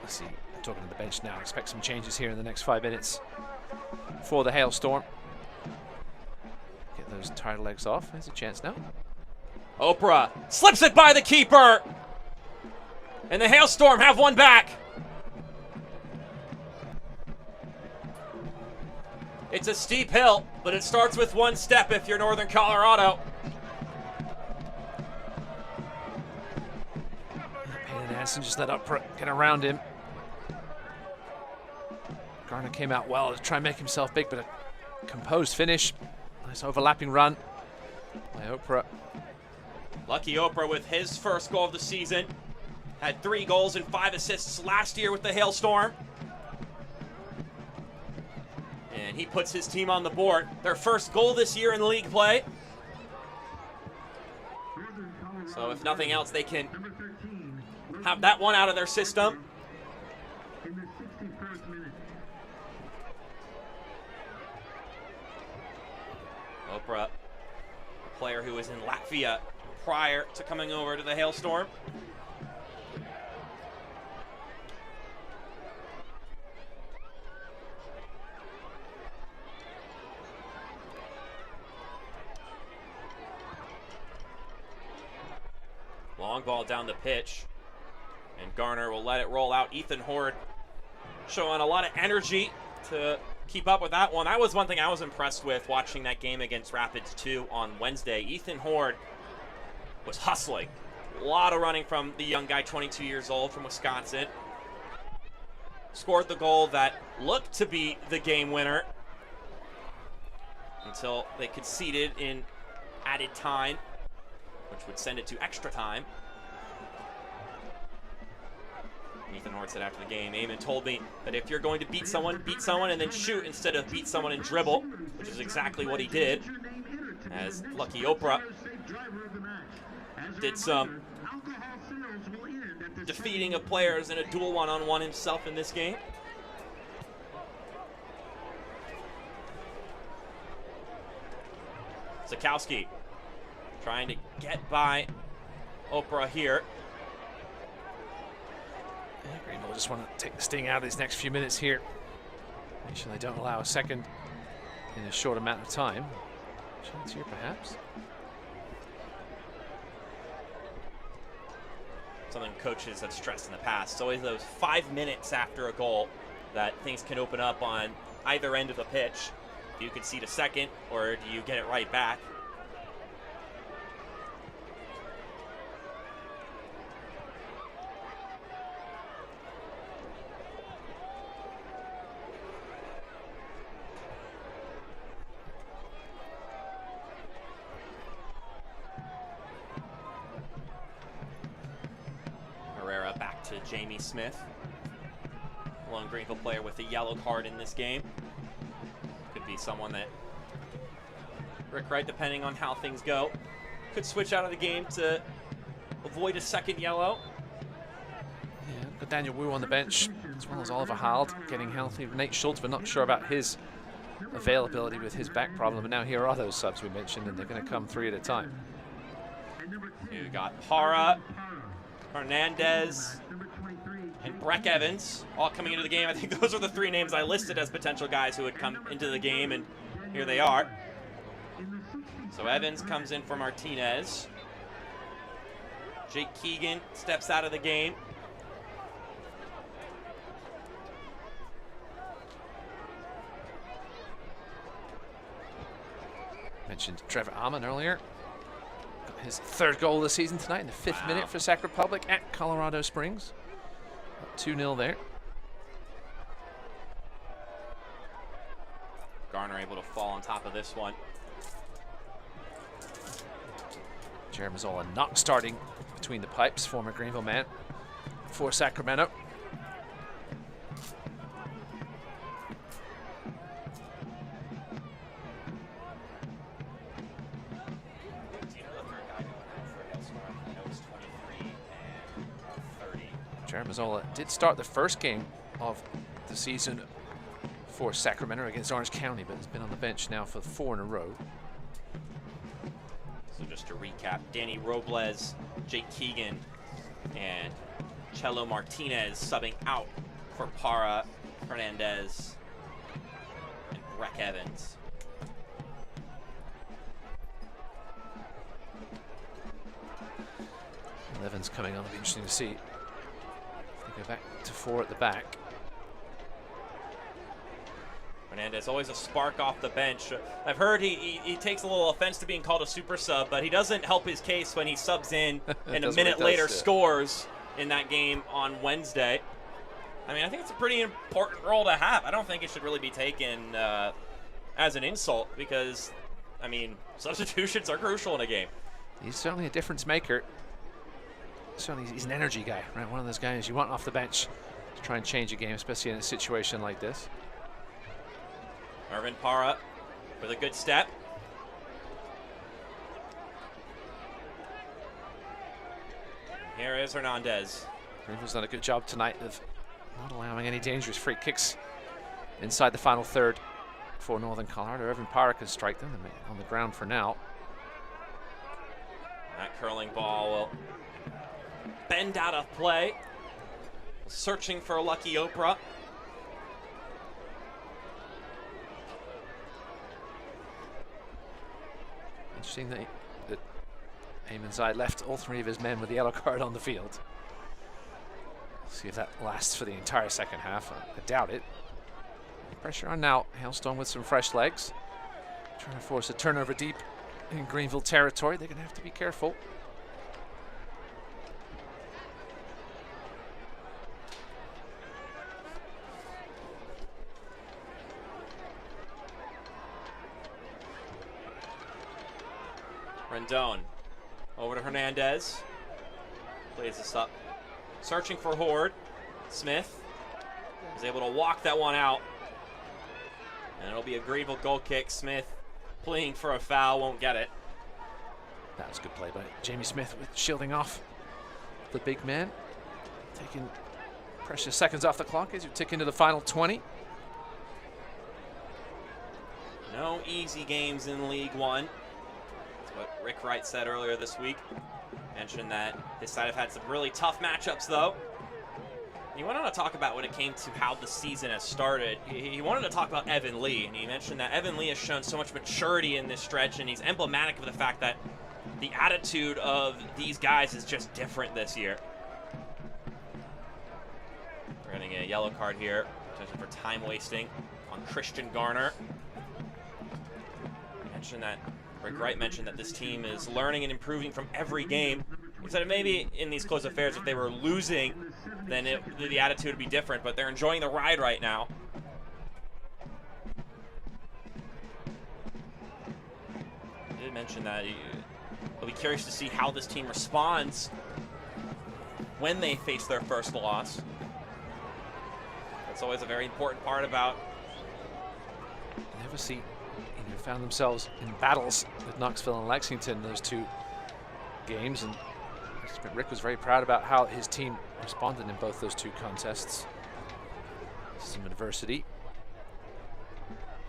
let's see, I'm talking to the bench now, I expect some changes here in the next 5 minutes for the Hailstorm. Get those tired legs off. There's a chance now. Oprah slips it by the keeper. And the Hailstorm have one back. It's a steep hill, but it starts with one step if you're Northern Colorado. Payne and Anderson just let Oprah get around him. Garner came out well to try and make himself big, but a composed finish. Nice overlapping run by Oprah. Lucky Oprah with his first goal of the season. Had 3 goals and 5 assists last year with the Hailstorm. And he puts his team on the board. Their first goal this year in league play. So if nothing else, they can have that one out of their system. Oprah, a player who was in Latvia prior to coming over to the Hailstorm. Long ball down the pitch, and Garner will let it roll out. Ethan Horde showing a lot of energy to keep up with that one. That was one thing I was impressed with watching that game against Rapids 2 on Wednesday. Ethan Horde was hustling. A lot of running from the young guy, 22 years old from Wisconsin. Scored the goal that looked to be the game winner until they conceded in added time, which would send it to extra time. Ethan Horde said after the game, Eamon told me that if you're going to beat someone and then shoot instead of beat someone and dribble, which is exactly what he did, as Lucky Oprah did some defeating of players in a dual one-on-one himself in this game. Zakowski trying to get by Oprah here. Yeah, Greenville just want to take the sting out of these next few minutes here. Make sure they don't allow a second in a short amount of time. Chance here, perhaps. Something coaches have stressed in the past. It's always those 5 minutes after a goal that things can open up on either end of the pitch. Do you concede a second, or do you get it right back? Back to Jamie Smith, lone Greenville player with a yellow card in this game. Could be someone that Rick Wright, depending on how things go, could switch out of the game to avoid a second yellow. Yeah, got Daniel Wu on the bench, as well as Oliver Hald getting healthy. Nate Schultz, we're not sure about his availability with his back problem. And now here are those subs we mentioned, and they're going to come 3 at a time. You got Hara, Hernandez, and Breck Evans all coming into the game. I think those are the 3 names I listed as potential guys who would come into the game, and here they are. So Evans comes in for Martinez. Jake Keegan steps out of the game. Mentioned Trevor Alman earlier. Got his 3rd goal of the season tonight in the 5th minute for Sac Republic at Colorado Springs. Up 2-0 there. Garner able to fall on top of this one. Jared Mazzola not starting between the pipes, former Greenville man for Sacramento. Jared Mazzola did start the first game of the season for Sacramento against Orange County, but has been on the bench now for 4 in a row. So just to recap, Danny Robles, Jake Keegan, and Chelo Martinez subbing out for Para, Hernandez, and Breck Evans. Evans coming on, it'll be interesting to see. Go back to 4 at the back. Hernandez, always a spark off the bench. I've heard he takes a little offense to being called a super sub, but he doesn't help his case when he subs in and a minute later scores in that game on Wednesday. I mean, I think it's a pretty important role to have. I don't think it should really be taken as an insult because, I mean, substitutions are crucial in a game. He's certainly a difference maker. Certainly, he's an energy guy, right? One of those guys you want off the bench to try and change a game, especially in a situation like this. Irvin Para with a good step. Here is Hernandez. Greenville's done a good job tonight of not allowing any dangerous free kicks inside the final third for Northern Colorado. Irvin Para can strike them on the ground for now. That curling ball will bend out of play. Searching for Lucky Oprah. Interesting that Eamon Zide left all 3 of his men with the yellow card on the field. See if that lasts for the entire second half. I doubt it. Pressure on now. Hailstorm with some fresh legs. Trying to force a turnover deep in Greenville territory. They're going to have to be careful. Rendon over to Hernandez. Plays this up. Searching for Horde. Smith is able to walk that one out. And it'll be a Greenville goal kick. Smith pleading for a foul, won't get it. That was a good play by Jamie Smith with shielding off the big man. Taking precious seconds off the clock as you tick into the final 20. No easy games in League One. That's what Rick Wright said earlier this week. Mentioned that his side have had some really tough matchups, though. He went on to talk about when it came to how the season has started. He wanted to talk about Evan Lee, and he mentioned that Evan Lee has shown so much maturity in this stretch, and he's emblematic of the fact that the attitude of these guys is just different this year. We're getting a yellow card here, potential for time wasting on Christian Garner. Rick Wright mentioned that this team is learning and improving from every game. He said maybe in these close affairs, if they were losing, then the attitude would be different, but they're enjoying the ride right now. He did mention that he'll be curious to see how this team responds when they face their first loss. That's always a very important part about. They obviously found themselves in battles with Knoxville and Lexington in those 2 games, and Rick was very proud about how his team responded in both those 2 contests. Some adversity.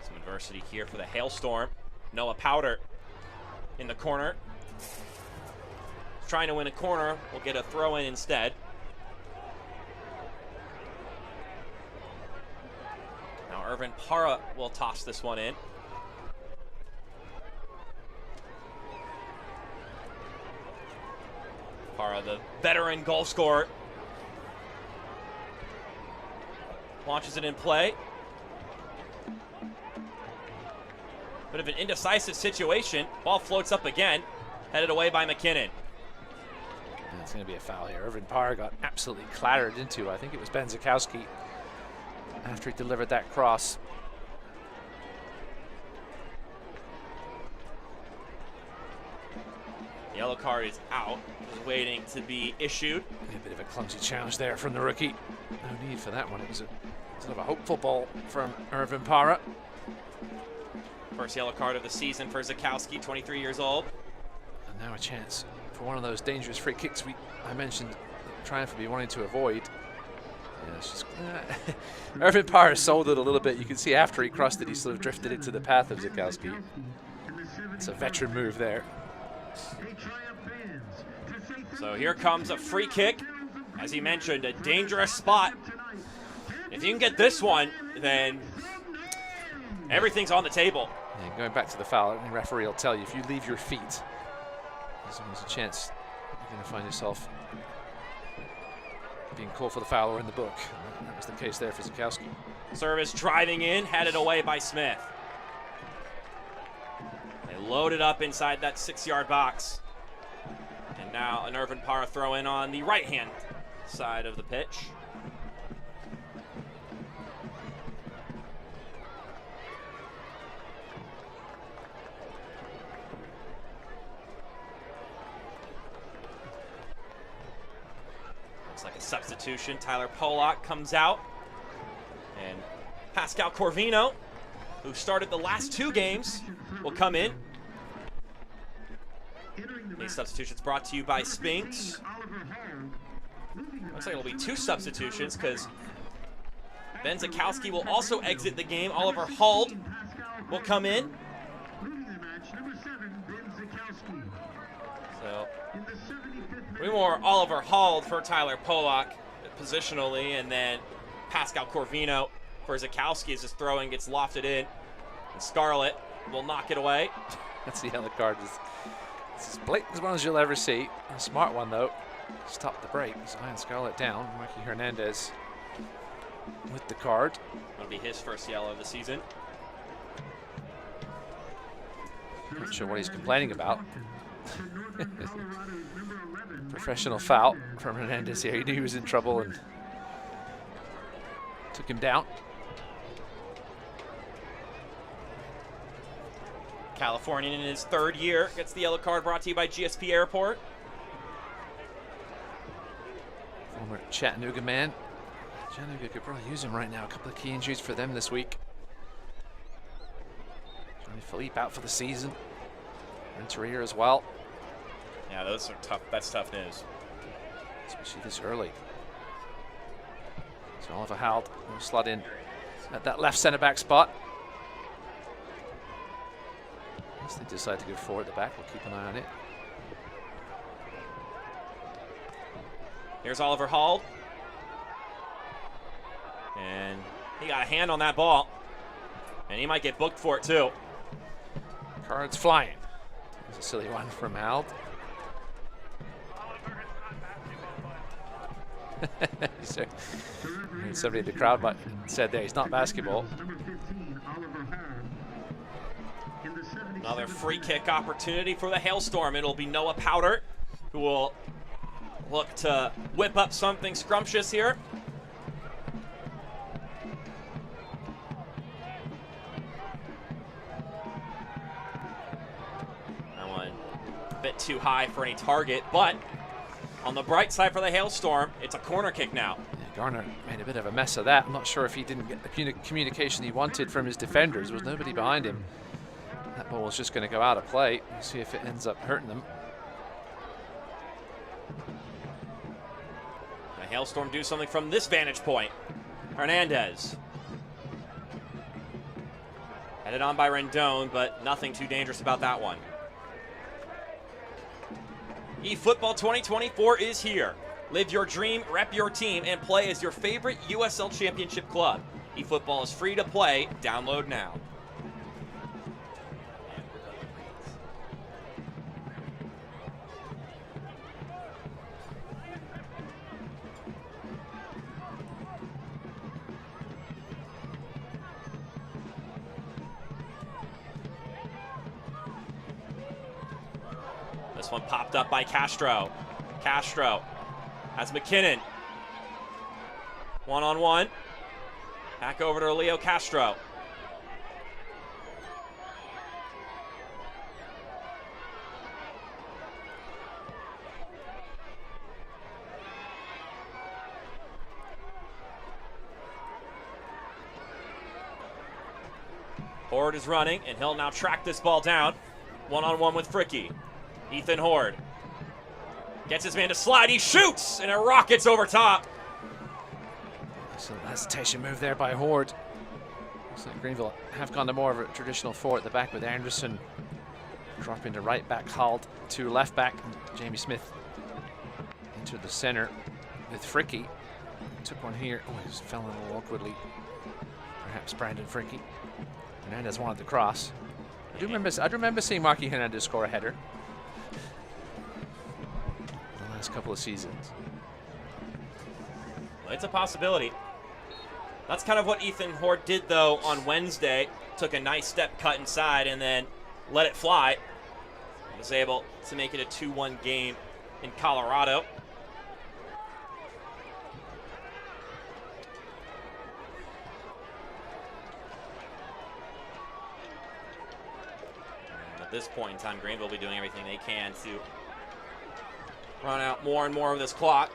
Some adversity here for the Hailstorm. Noah Powder in the corner. Trying to win a corner. We'll get a throw in instead. Now Irvin Para will toss this one in. Para, the veteran goal scorer, launches it in play. Bit of an indecisive situation. Ball floats up again, headed away by McKinnon. And it's going to be a foul here. Irvin Parr got absolutely clattered into, I think it was Ben Zakowski, after he delivered that cross. Yellow card is out, waiting to be issued. A bit of a clumsy challenge there from the rookie. No need for that one. It was a sort of a hopeful ball from Irvin Parra. First yellow card of the season for Zakowski, 23 years old. And now a chance for one of those dangerous free kicks I mentioned Triumph would be wanting to avoid. Yeah, it's just, Irvin Parra sold it a little bit. You can see after he crossed it, he sort of drifted into the path of Zakowski. It's a veteran move there. So here comes a free kick. As he mentioned, a dangerous spot. If you can get this one, then everything's on the table. And going back to the foul, the referee will tell you, if you leave your feet, there's always a chance you're going to find yourself being called for the foul or in the book. And that was the case there for Zakowski. Service driving in, headed away by Smith. They loaded up inside that 6-yard box. And now an Irvin Parra throw in on the right-hand side of the pitch. Looks like a substitution. Tyler Polak comes out. And Pascal Corvino, who started the last 2 games, will come in. These substitutions brought to you by Spinks. Looks like it'll be 2 substitutions because Ben Zakowski will also exit the game. Oliver Hald will come in. So, 3 more Oliver Hald for Tyler Polak positionally, and then Pascal Corvino for Zakowski as his throw-in gets lofted in. And Scarlett will knock it away. That's the yellow card. It's as blatant as one as you'll ever see. A smart one, though. Stop the break. Zion Scarlett down. Mikey Hernandez with the card. That'll be his first yellow of the season. Not sure what he's complaining about. Professional foul from Hernandez here. He knew he was in trouble and took him down. Californian in his 3rd year gets the yellow card, brought to you by GSP Airport. Former Chattanooga man. Chattanooga could probably use him right now. A couple of key injuries for them this week. Johnny Philippe out for the season. Renteria as well. Yeah, those are tough. That's tough news. Especially this early. So Oliver Hald will slot in at that left centre back spot. Unless they decide to go forward at the back, we'll keep an eye on it. Here's Oliver Hald. And he got a hand on that ball. And he might get booked for it too. Cards flying. There's a silly one from Hald. Somebody in the crowd said there, he's not basketball. Another free kick opportunity for the Hailstorm. It'll be Noah Powder who will look to whip up something scrumptious here. That one a bit too high for any target, but on the bright side for the Hailstorm, it's a corner kick now. Yeah, Garner made a bit of a mess of that. I'm not sure if he didn't get the communication he wanted from his defenders. There was nobody behind him. That ball was just going to go out of play. We'll see if it ends up hurting them. The Hailstorm do something from this vantage point. Hernandez. Headed on by Rendon, but nothing too dangerous about that one. eFootball 2024 is here. Live your dream, rep your team, and play as your favorite USL Championship club. eFootball is free to play. Download now. This one popped up by Castro. Castro has McKinnon. One-on-one. Back over to Leo Castro. Horde is running, and he'll now track this ball down. One-on-one with Fricky. Ethan Horde gets his man to slide. He shoots, and it rockets over top. So hesitation move there by Horde. Looks like Greenville have gone to more of a traditional 4 at the back with Anderson dropping to right back, Hald to left back, and Jamie Smith into the center with Fricky. Took one here. Oh, he just fell in a little awkwardly. Perhaps Brandon Fricky. Hernandez wanted the cross. I remember seeing Marky Hernandez score a header in the last couple of seasons. Well, it's a possibility. That's kind of what Ethan Horde did, though, on Wednesday. Took a nice step cut inside and then let it fly. Was able to make it a 2-1 game in Colorado. At this point in time, Greenville will be doing everything they can to run out more and more of this clock.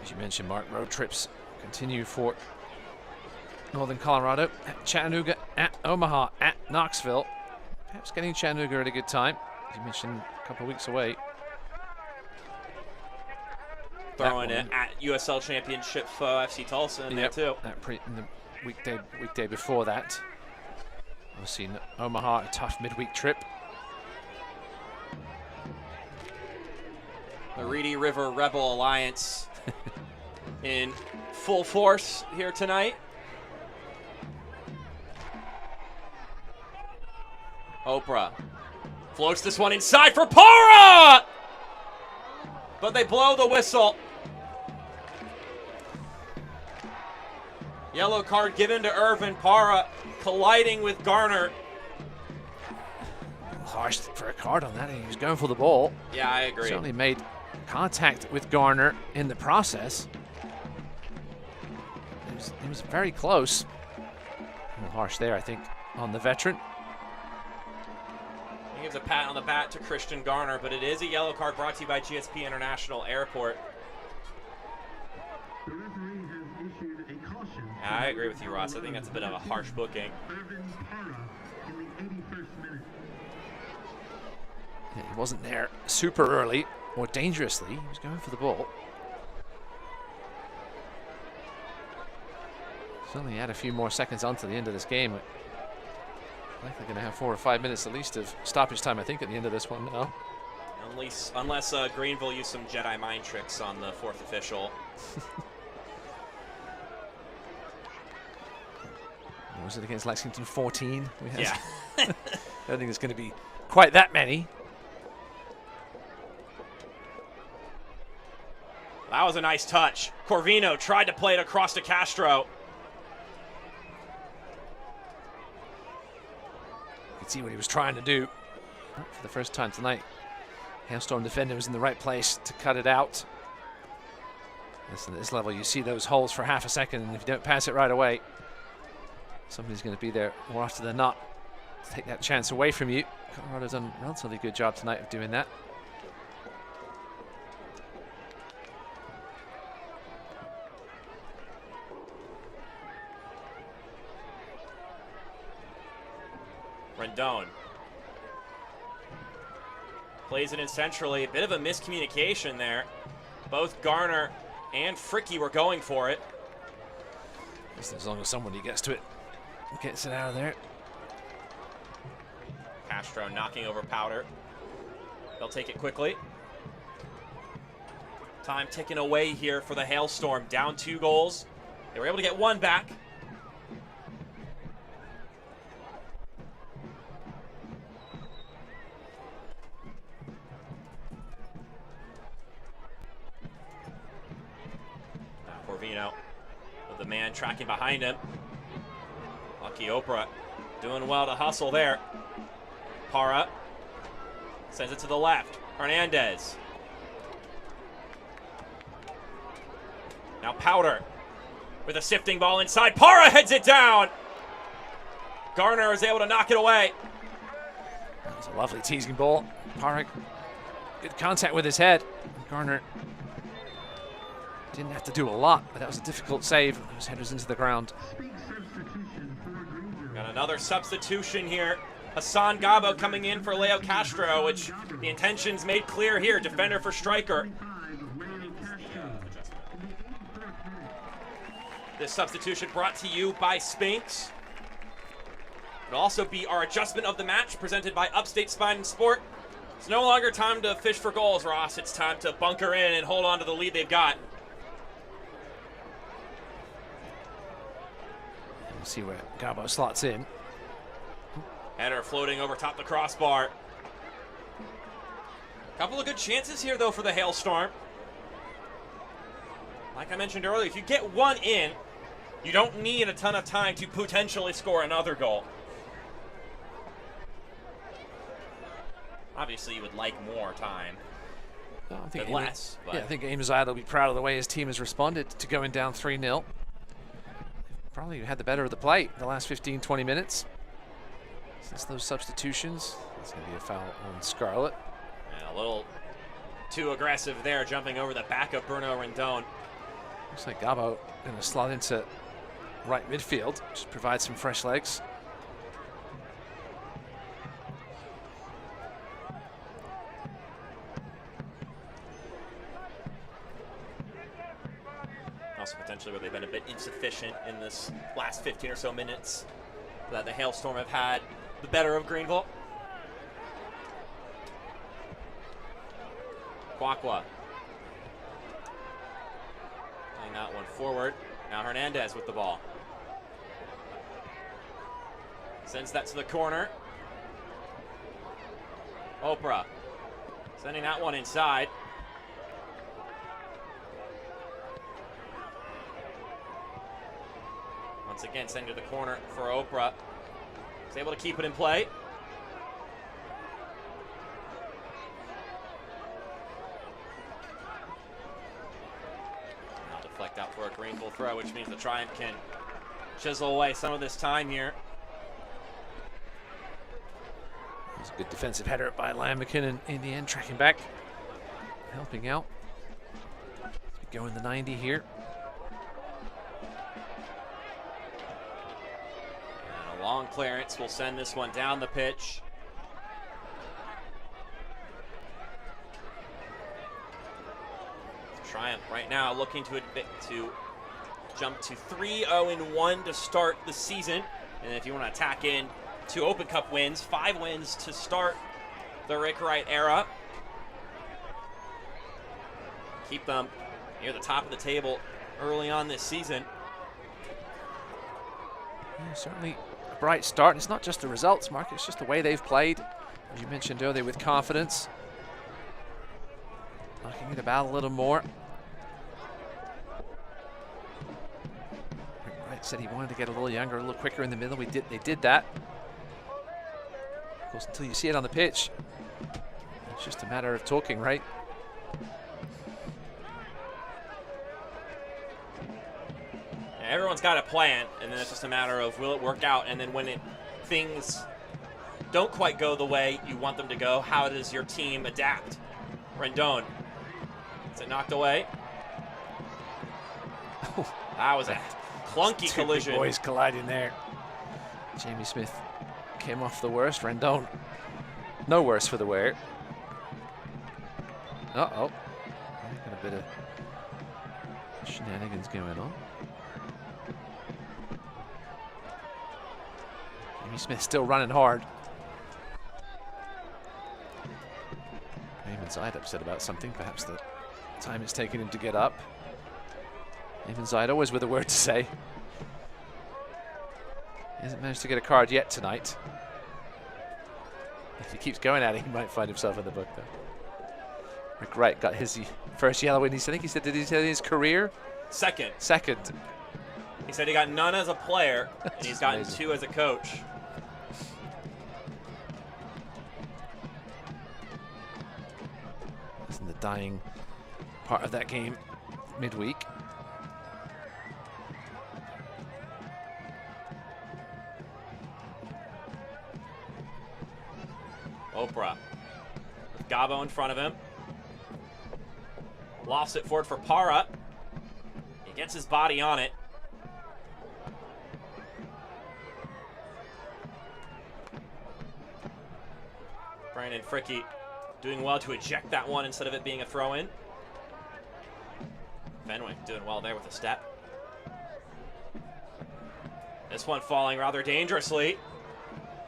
As you mentioned, Mark, road trips continue for Northern Colorado. At Chattanooga, at Omaha, at Knoxville. Perhaps getting Chattanooga at a good time. As you mentioned, a couple of weeks away. Throwing it at USL Championship FC Tulsa in there too. In the weekday before that. Obviously, Omaha, a tough midweek trip. The Reedy River Rebel Alliance in full force here tonight. Oprah floats this one inside for Para! But they blow the whistle. Yellow card given to Irvin. Para colliding with Garner. Harsh for a card on that. He was going for the ball. Yeah, I agree. Certainly made contact with Garner in the process. He was very close. A little harsh there, I think, on the veteran. He gives a pat on the back to Christian Garner, but it is a yellow card brought to you by GSP International Airport. I agree with you, Ross. I think that's a bit of a harsh booking. Yeah, he wasn't there super early or dangerously. He was going for the ball. Certainly had a few more seconds onto the end of this game. Likely going to have 4 or 5 minutes at least of stoppage time, I think, at the end of this one now. Unless Greenville used some Jedi mind tricks on the 4th official. Was it against Lexington 14? Yeah. I don't think there's going to be quite that many. That was a nice touch. Corvino tried to play it across to Castro. You can see what he was trying to do. For the first time tonight, Hailstorm defender was in the right place to cut it out. At this level, you see those holes for half a second, and if you don't pass it right away, somebody's going to be there more often than not to take that chance away from you. Colorado's done a relatively good job tonight of doing that. Rendon plays it in centrally. A bit of a miscommunication there. Both Garner and Fricky were going for it. Just as long as somebody gets to it, gets it out of there. Castro knocking over Powder. They'll take it quickly. Time ticking away here for the Hailstorm. Down 2 goals. They were able to get 1 back. Trevino with the man tracking behind him. Lucky Oprah doing well to hustle there. Para sends it to the left. Hernandez. Now Powder with a sifting ball inside. Para heads it down. Garner is able to knock it away. That was a lovely teasing ball. Para, good contact with his head. Garner didn't have to do a lot, but that was a difficult save. Those headers into the ground. Got another substitution here. Hassan Gabo coming in for Leo Castro, which the intentions made clear here. Defender for striker. This substitution brought to you by Spinks. It'll also be our adjustment of the match presented by Upstate Spine and Sport. It's no longer time to fish for goals, Ross. It's time to bunker in and hold on to the lead they've got. We'll see where Gabo slots in. Header floating over top the crossbar. Couple of good chances here, though, for the Hailstorm. Like I mentioned earlier, if you get one in, you don't need a ton of time to potentially score another goal. Obviously, you would like more time than less. Yeah, I think Amos Ida will be proud of the way his team has responded to going down 3-0. Probably had the better of the play the last 15, 20 minutes. Since those substitutions, it's going to be a foul on Scarlett. And a little too aggressive there, jumping over the back of Bruno Rendon. Looks like Gabo going to slot into right midfield, just provide some fresh legs. Also potentially where they've been a bit insufficient in this last 15 or so minutes that the Hailstorm have had the better of Greenville. Kwakwa. Playing that one forward. Now Hernandez with the ball. Sends that to the corner. Oprah sending that one inside. Once again, sending to the corner for Oprah. He's able to keep it in play. Now deflect out for a Greenville throw, which means the Triumph can chisel away some of this time here. It was a good defensive header by Liam McKinnon in the end, tracking back, helping out. Going the 90 here. Long clearance will send this one down the pitch. Triumph right now looking to jump to 3-0-1 to start the season. And if you want to attack in 2 Open Cup wins, 5 wins to start the Rick Wright era. Keep them near the top of the table early on this season. Yeah, certainly a bright start. And it's not just the results, Mark, it's just the way they've played. As you mentioned earlier, with confidence. Knocking it about a little more. Rick Wright said he wanted to get a little younger, a little quicker in the middle. They did that. Of course, until you see it on the pitch, it's just a matter of talking, right? Everyone's got a plan, and then it's just a matter of will it work out, and then when things don't quite go the way you want them to go, how does your team adapt? Rendon. Is it knocked away? That was a clunky collision. Two big boys colliding there. Jamie Smith came off the worst. Rendon, no worse for the wear. Uh-oh. Got a bit of shenanigans going on. Jamie Smith still running hard. Eamon Zaid upset about something. Perhaps the time it's taken him to get up. Eamon Zaid always with a word to say. He hasn't managed to get a card yet tonight. If he keeps going at it, he might find himself in the book, though. Rick Wright got his first yellow in I think he said, did he say his career? Second. Second. He said he got none as a player, and he's gotten amazing. 2 as a coach. It's in the dying part of that game midweek. Oprah. With Gabo in front of him. Lofts it forward for Para. He gets his body on it. Brandon Fricky doing well to eject that one instead of it being a throw-in. Fenwick doing well there with a step. This one falling rather dangerously.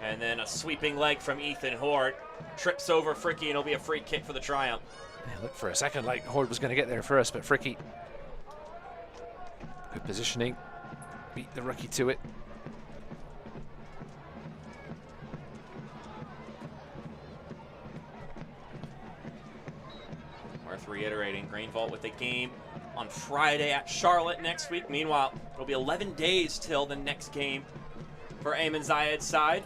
And then a sweeping leg from Ethan Horde. Trips over Fricky, and it'll be a free kick for the Triumph. Yeah, looked for a second like Horde was going to get there first, but Fricky, good positioning, beat the rookie to it. Worth reiterating, Greenville with the game on Friday at Charlotte next week. Meanwhile, it'll be 11 days till the next game for Ayman Zayed's side.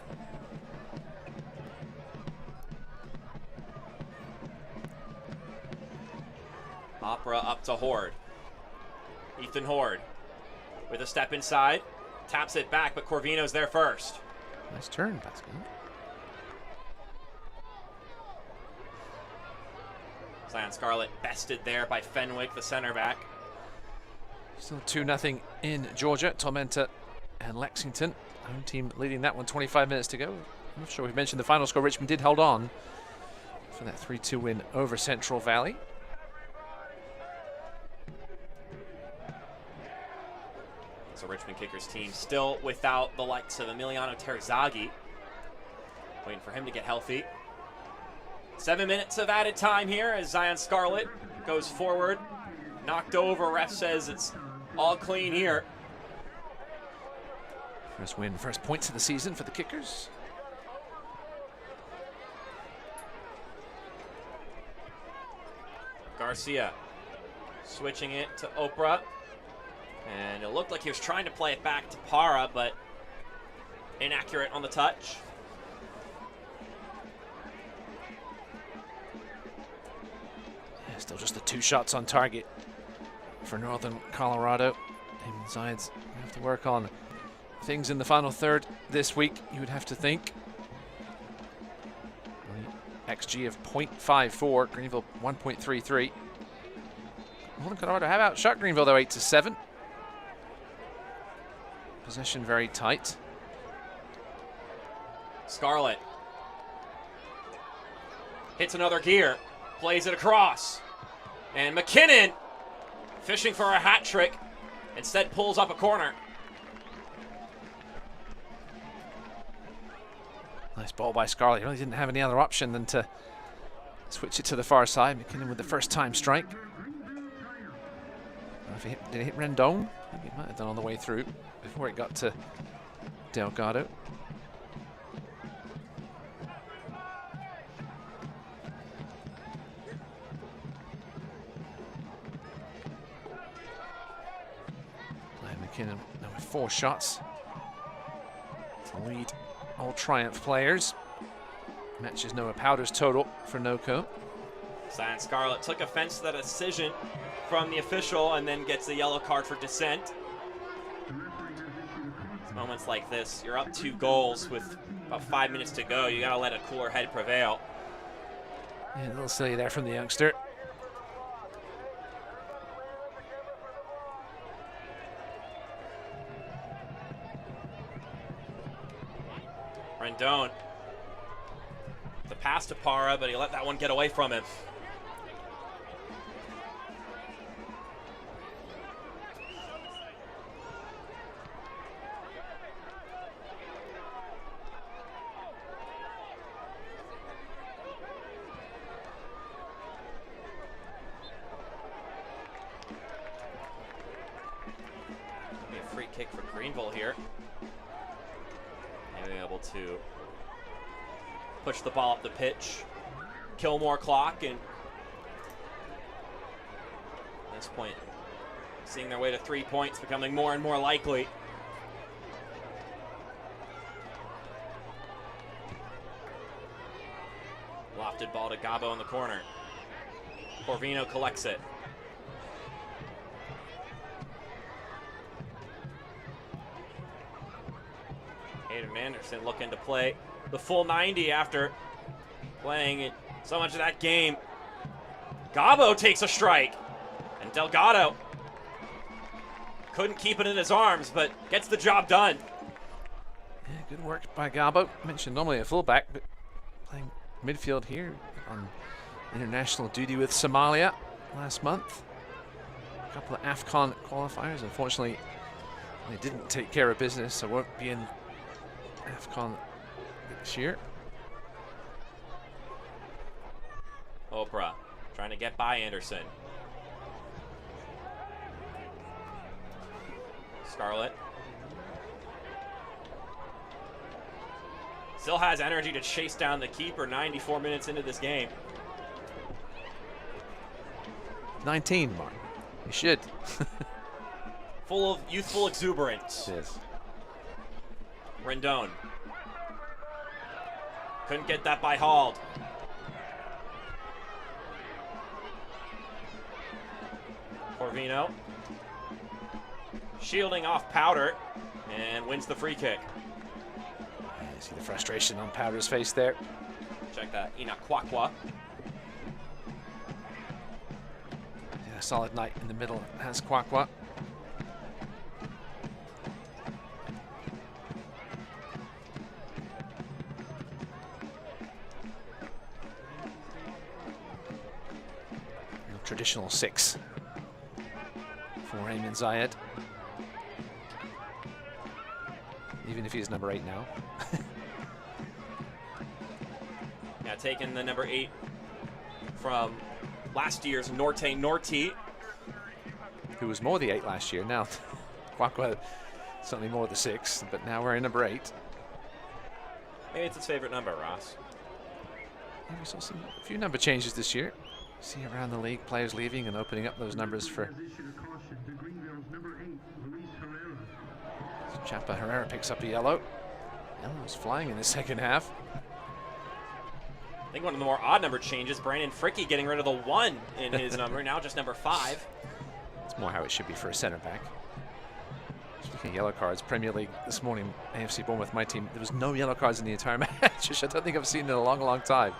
Opera up to Horde. Ethan Horde with a step inside. Taps it back, but Corvino's there first. Nice turn, Pascal. Zion Scarlett bested there by Fenwick, the center back. Still 2-0 in Georgia. Tormenta and Lexington. Home team leading that one, 25 minutes to go. I'm not sure we mentioned the final score. Richmond did hold on for that 3-2 win over Central Valley. So Richmond Kickers team still without the likes of Emiliano Terzaghi. Waiting for him to get healthy. 7 minutes of added time here as Zion Scarlett goes forward. Knocked over, ref says it's all clean here. First win, first points of the season for the Kickers. Garcia switching it to Oprah. And it looked like he was trying to play it back to Para, but inaccurate on the touch. Yeah, still just the 2 shots on target for Northern Colorado. And Zayed's have to work on things in the final third this week, you would have to think. XG of 0.54, Greenville 1.33. Northern Colorado have outshot Greenville though, 8-7. Possession very tight. Scarlett hits another gear, plays it across. And McKinnon, fishing for a hat trick, instead pulls up a corner. Nice ball by Scarlett. He really didn't have any other option than to switch it to the far side. McKinnon with the first time strike. Did it hit Rendon? I think it might have done on the way through before it got to Delgado. McKinnon now with 4 shots to lead all Triumph players. Matches Noah Powder's total for NOCO. Zion Scarlett took offense to that decision from the official and then gets a yellow card for dissent. It's moments like this, you're up 2 goals with about 5 minutes to go. You gotta let a cooler head prevail. Yeah, a little silly there from the youngster. Rendon. The pass to Para, but he let that one get away from him. Be a free kick for Greenville here. Maybe able to push the ball up the pitch, kill more clock, and at this point, seeing their way to 3 points, becoming more and more likely. Lofted ball to Gabo in the corner. Corvino collects it. Hayden Anderson looking to play the full 90 after playing it so much of that game. Gabo takes a strike, and Delgado couldn't keep it in his arms, but gets the job done. Yeah, good work by Gabo. Mentioned normally a fullback, but playing midfield here on international duty with Somalia last month. A couple of AFCON qualifiers. Unfortunately, they didn't take care of business, so won't be in AFCON this year. Oprah trying to get by Anderson. Scarlett. Still has energy to chase down the keeper 94 minutes into this game. 19, Mark. You should. Full of youthful exuberance. Yes. Rendon. Couldn't get that by Hald. Corvino. Shielding off Powder and wins the free kick. You see the frustration on Powder's face there. Check that. Enoch Kwakwa. Yeah, solid night in the middle has Kwakwa. Traditional 6 for Ayman Zayed. Even if he's number 8 now. Yeah, taking the number 8 from last year's Norte Norti. Who was more the 8 last year. Now, Kwakwa certainly more the 6, but now we're in number 8. Maybe it's his favorite number, Ross. Yeah, we saw a few number changes this year. See around the league, players leaving and opening up those numbers for. Chapa Herrera picks up a yellow. Yellow's flying in the second half. I think one of the more odd number changes, Brandon Fricke getting rid of the 1 in his number, now just number 5. It's more how it should be for a center back. Speaking of yellow cards, Premier League this morning, AFC Bournemouth, my team, there was no yellow cards in the entire match, which I don't think I've seen in a long, long time.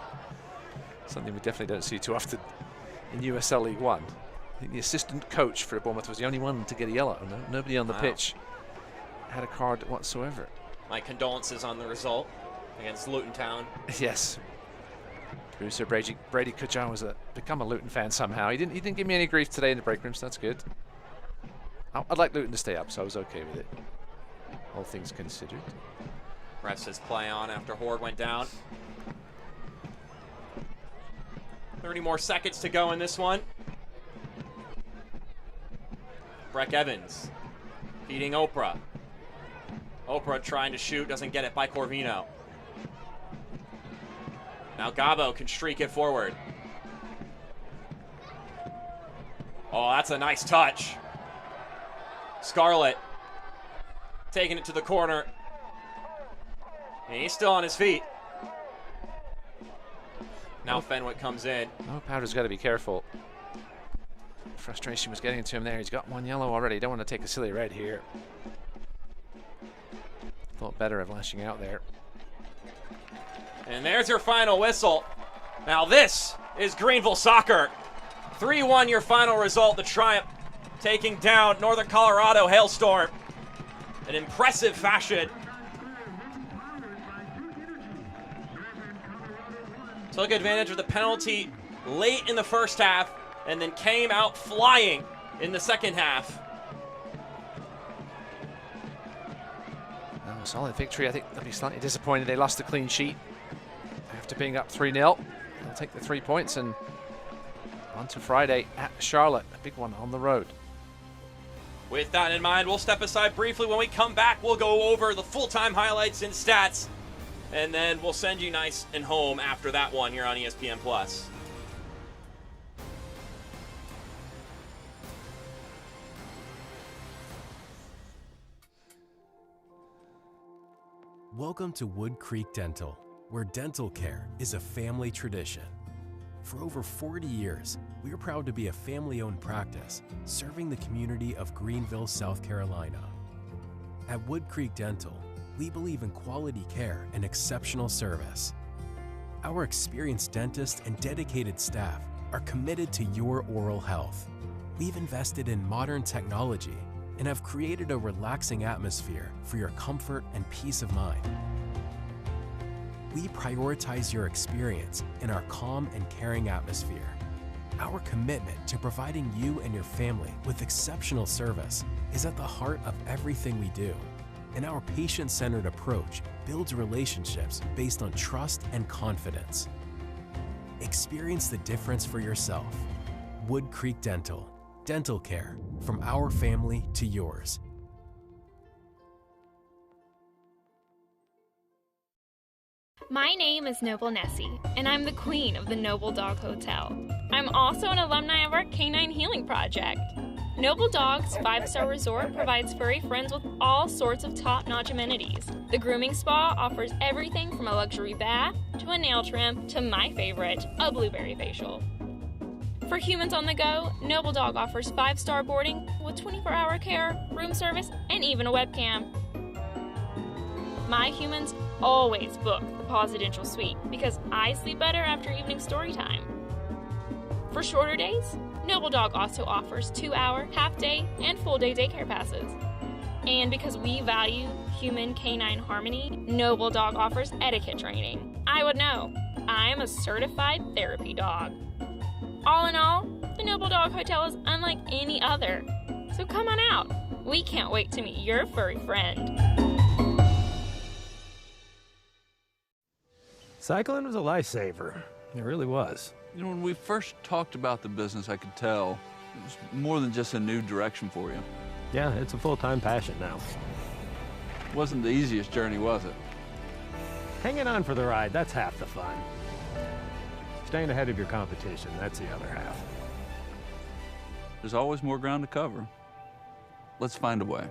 Something we definitely don't see too often in USL League One. I think the assistant coach for Bournemouth was the only one to get a yellow. Nobody on the pitch had a card whatsoever. My condolences on the result against Luton Town. Yes. Producer Brady Kujan was become a Luton fan somehow. He didn't give me any grief today in the break room, so that's good. I'd like Luton to stay up, so I was okay with it. All things considered. Refs his play on after Horde went down. 30 more seconds to go in this one. Breck Evans feeding Oprah. Oprah trying to shoot, doesn't get it by Corvino. Now Gabo can streak it forward. Oh, that's a nice touch. Scarlett taking it to the corner. And he's still on his feet. Now Fenwick comes in. Oh, Powder's got to be careful. Frustration was getting to him there. He's got 1 yellow already. Don't want to take a silly red here. Thought better of lashing out there. And there's your final whistle. Now this is Greenville soccer. 3-1 your final result. The Triumph taking down Northern Colorado Hailstorm in impressive fashion. Took advantage of the penalty late in the first half and then came out flying in the second half. Oh, solid victory. I think they'll be slightly disappointed they lost the clean sheet after being up 3-0. They'll take the 3 points and on to Friday at Charlotte. A big one on the road. With that in mind, we'll step aside briefly. When we come back, we'll go over the full-time highlights and stats. And then we'll send you nice and home after that one here on ESPN+. Welcome to Wood Creek Dental, where dental care is a family tradition. For over 40 years, we are proud to be a family-owned practice serving the community of Greenville, South Carolina. At Wood Creek Dental, we believe in quality care and exceptional service. Our experienced dentists and dedicated staff are committed to your oral health. We've invested in modern technology and have created a relaxing atmosphere for your comfort and peace of mind. We prioritize your experience in our calm and caring atmosphere. Our commitment to providing you and your family with exceptional service is at the heart of everything we do, and our patient-centered approach builds relationships based on trust and confidence. Experience the difference for yourself. Wood Creek Dental. Dental care from our family to yours. My name is Noble Nessie, and I'm the queen of the Noble Dog Hotel. I'm also an alumni of our Canine Healing Project. Noble Dogs 5-star resort provides furry friends with all sorts of top-notch amenities. The grooming spa offers everything from a luxury bath to a nail trim to my favorite, a blueberry facial. For humans on the go, Noble Dog offers 5-star boarding with 24-hour care, room service, and even a webcam. My humans always book the Pausidential Suite because I sleep better after evening story time. For shorter days, Noble Dog also offers 2-hour, half-day, and full-day daycare passes. And because we value human-canine harmony, Noble Dog offers etiquette training. I would know. I'm a certified therapy dog. All in all, the Noble Dog Hotel is unlike any other. So come on out. We can't wait to meet your furry friend. Cycling was a lifesaver. It really was. You know, when we first talked about the business, I could tell it was more than just a new direction for you. Yeah, it's a full-time passion now. It wasn't the easiest journey, was it? Hanging on for the ride, that's half the fun. Staying ahead of your competition, that's the other half. There's always more ground to cover. Let's find a way.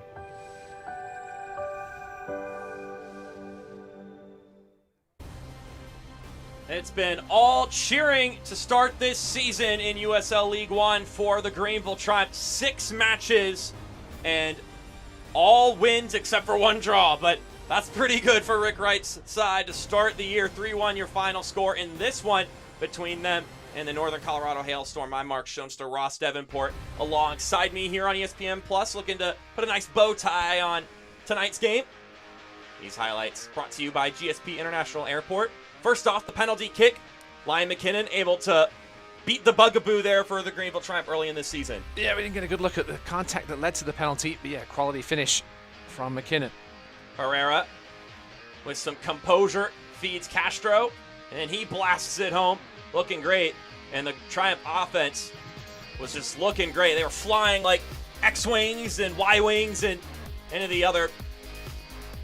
It's been all cheering to start this season in USL League One for the Greenville Tribe. 6 matches and all wins except for 1 draw, but that's pretty good for Rick Wright's side to start the year. 3-1 your final score in this one between them and the Northern Colorado Hailstorm. I'm Mark Schoenster, Ross Davenport alongside me here on ESPN Plus, looking to put a nice bow tie on tonight's game. These highlights brought to you by GSP International Airport. First off, the penalty kick. Ryan McKinnon able to beat the bugaboo there for the Greenville Triumph early in this season. Yeah, we didn't get a good look at the contact that led to the penalty, but yeah, quality finish from McKinnon. Herrera with some composure feeds Castro, and he blasts it home. Looking great, and the Triumph offense was just looking great. They were flying like X-Wings and Y-Wings and any of the other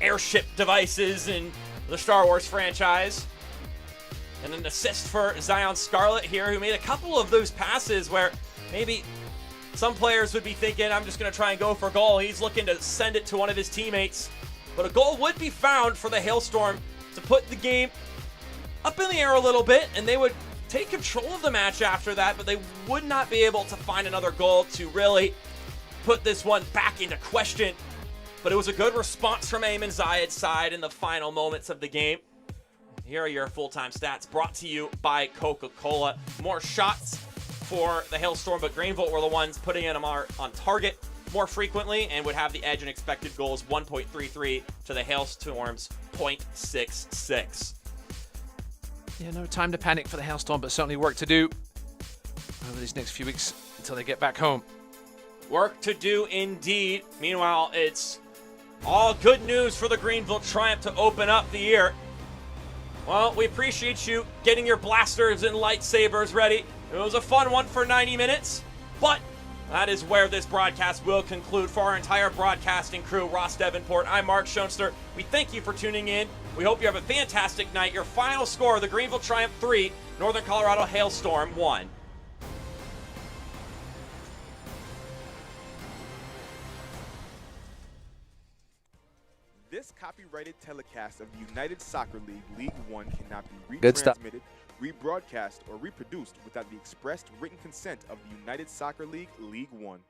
airship devices in the Star Wars franchise. And an assist for Zion Scarlett here, who made a couple of those passes where maybe some players would be thinking, I'm just going to try and go for a goal. He's looking to send it to one of his teammates. But a goal would be found for the Hailstorm to put the game up in the air a little bit, and they would take control of the match after that, but they would not be able to find another goal to really put this one back into question. But it was a good response from Ayman Zayed's side in the final moments of the game. Here are your full-time stats brought to you by Coca-Cola. More shots for the Hailstorm, but Greenville were the ones putting them on target more frequently and would have the edge in expected goals, 1.33 to the Hailstorm's 0.66. Yeah, no time to panic for the Hailstorm, but certainly work to do over these next few weeks until they get back home. Work to do indeed. Meanwhile, it's all good news for the Greenville Triumph to open up the year. Well, we appreciate you getting your blasters and lightsabers ready. It was a fun one for 90 minutes, but that is where this broadcast will conclude. For our entire broadcasting crew, Ross Davenport, I'm Mark Schoenster. We thank you for tuning in. We hope you have a fantastic night. Your final score, the Greenville Triumph 3, Northern Colorado Hailstorm 1. This This copyrighted telecast of the United Soccer League League One cannot be Good stuff. retransmitted, rebroadcast, or reproduced without the expressed written consent of the United Soccer League League One.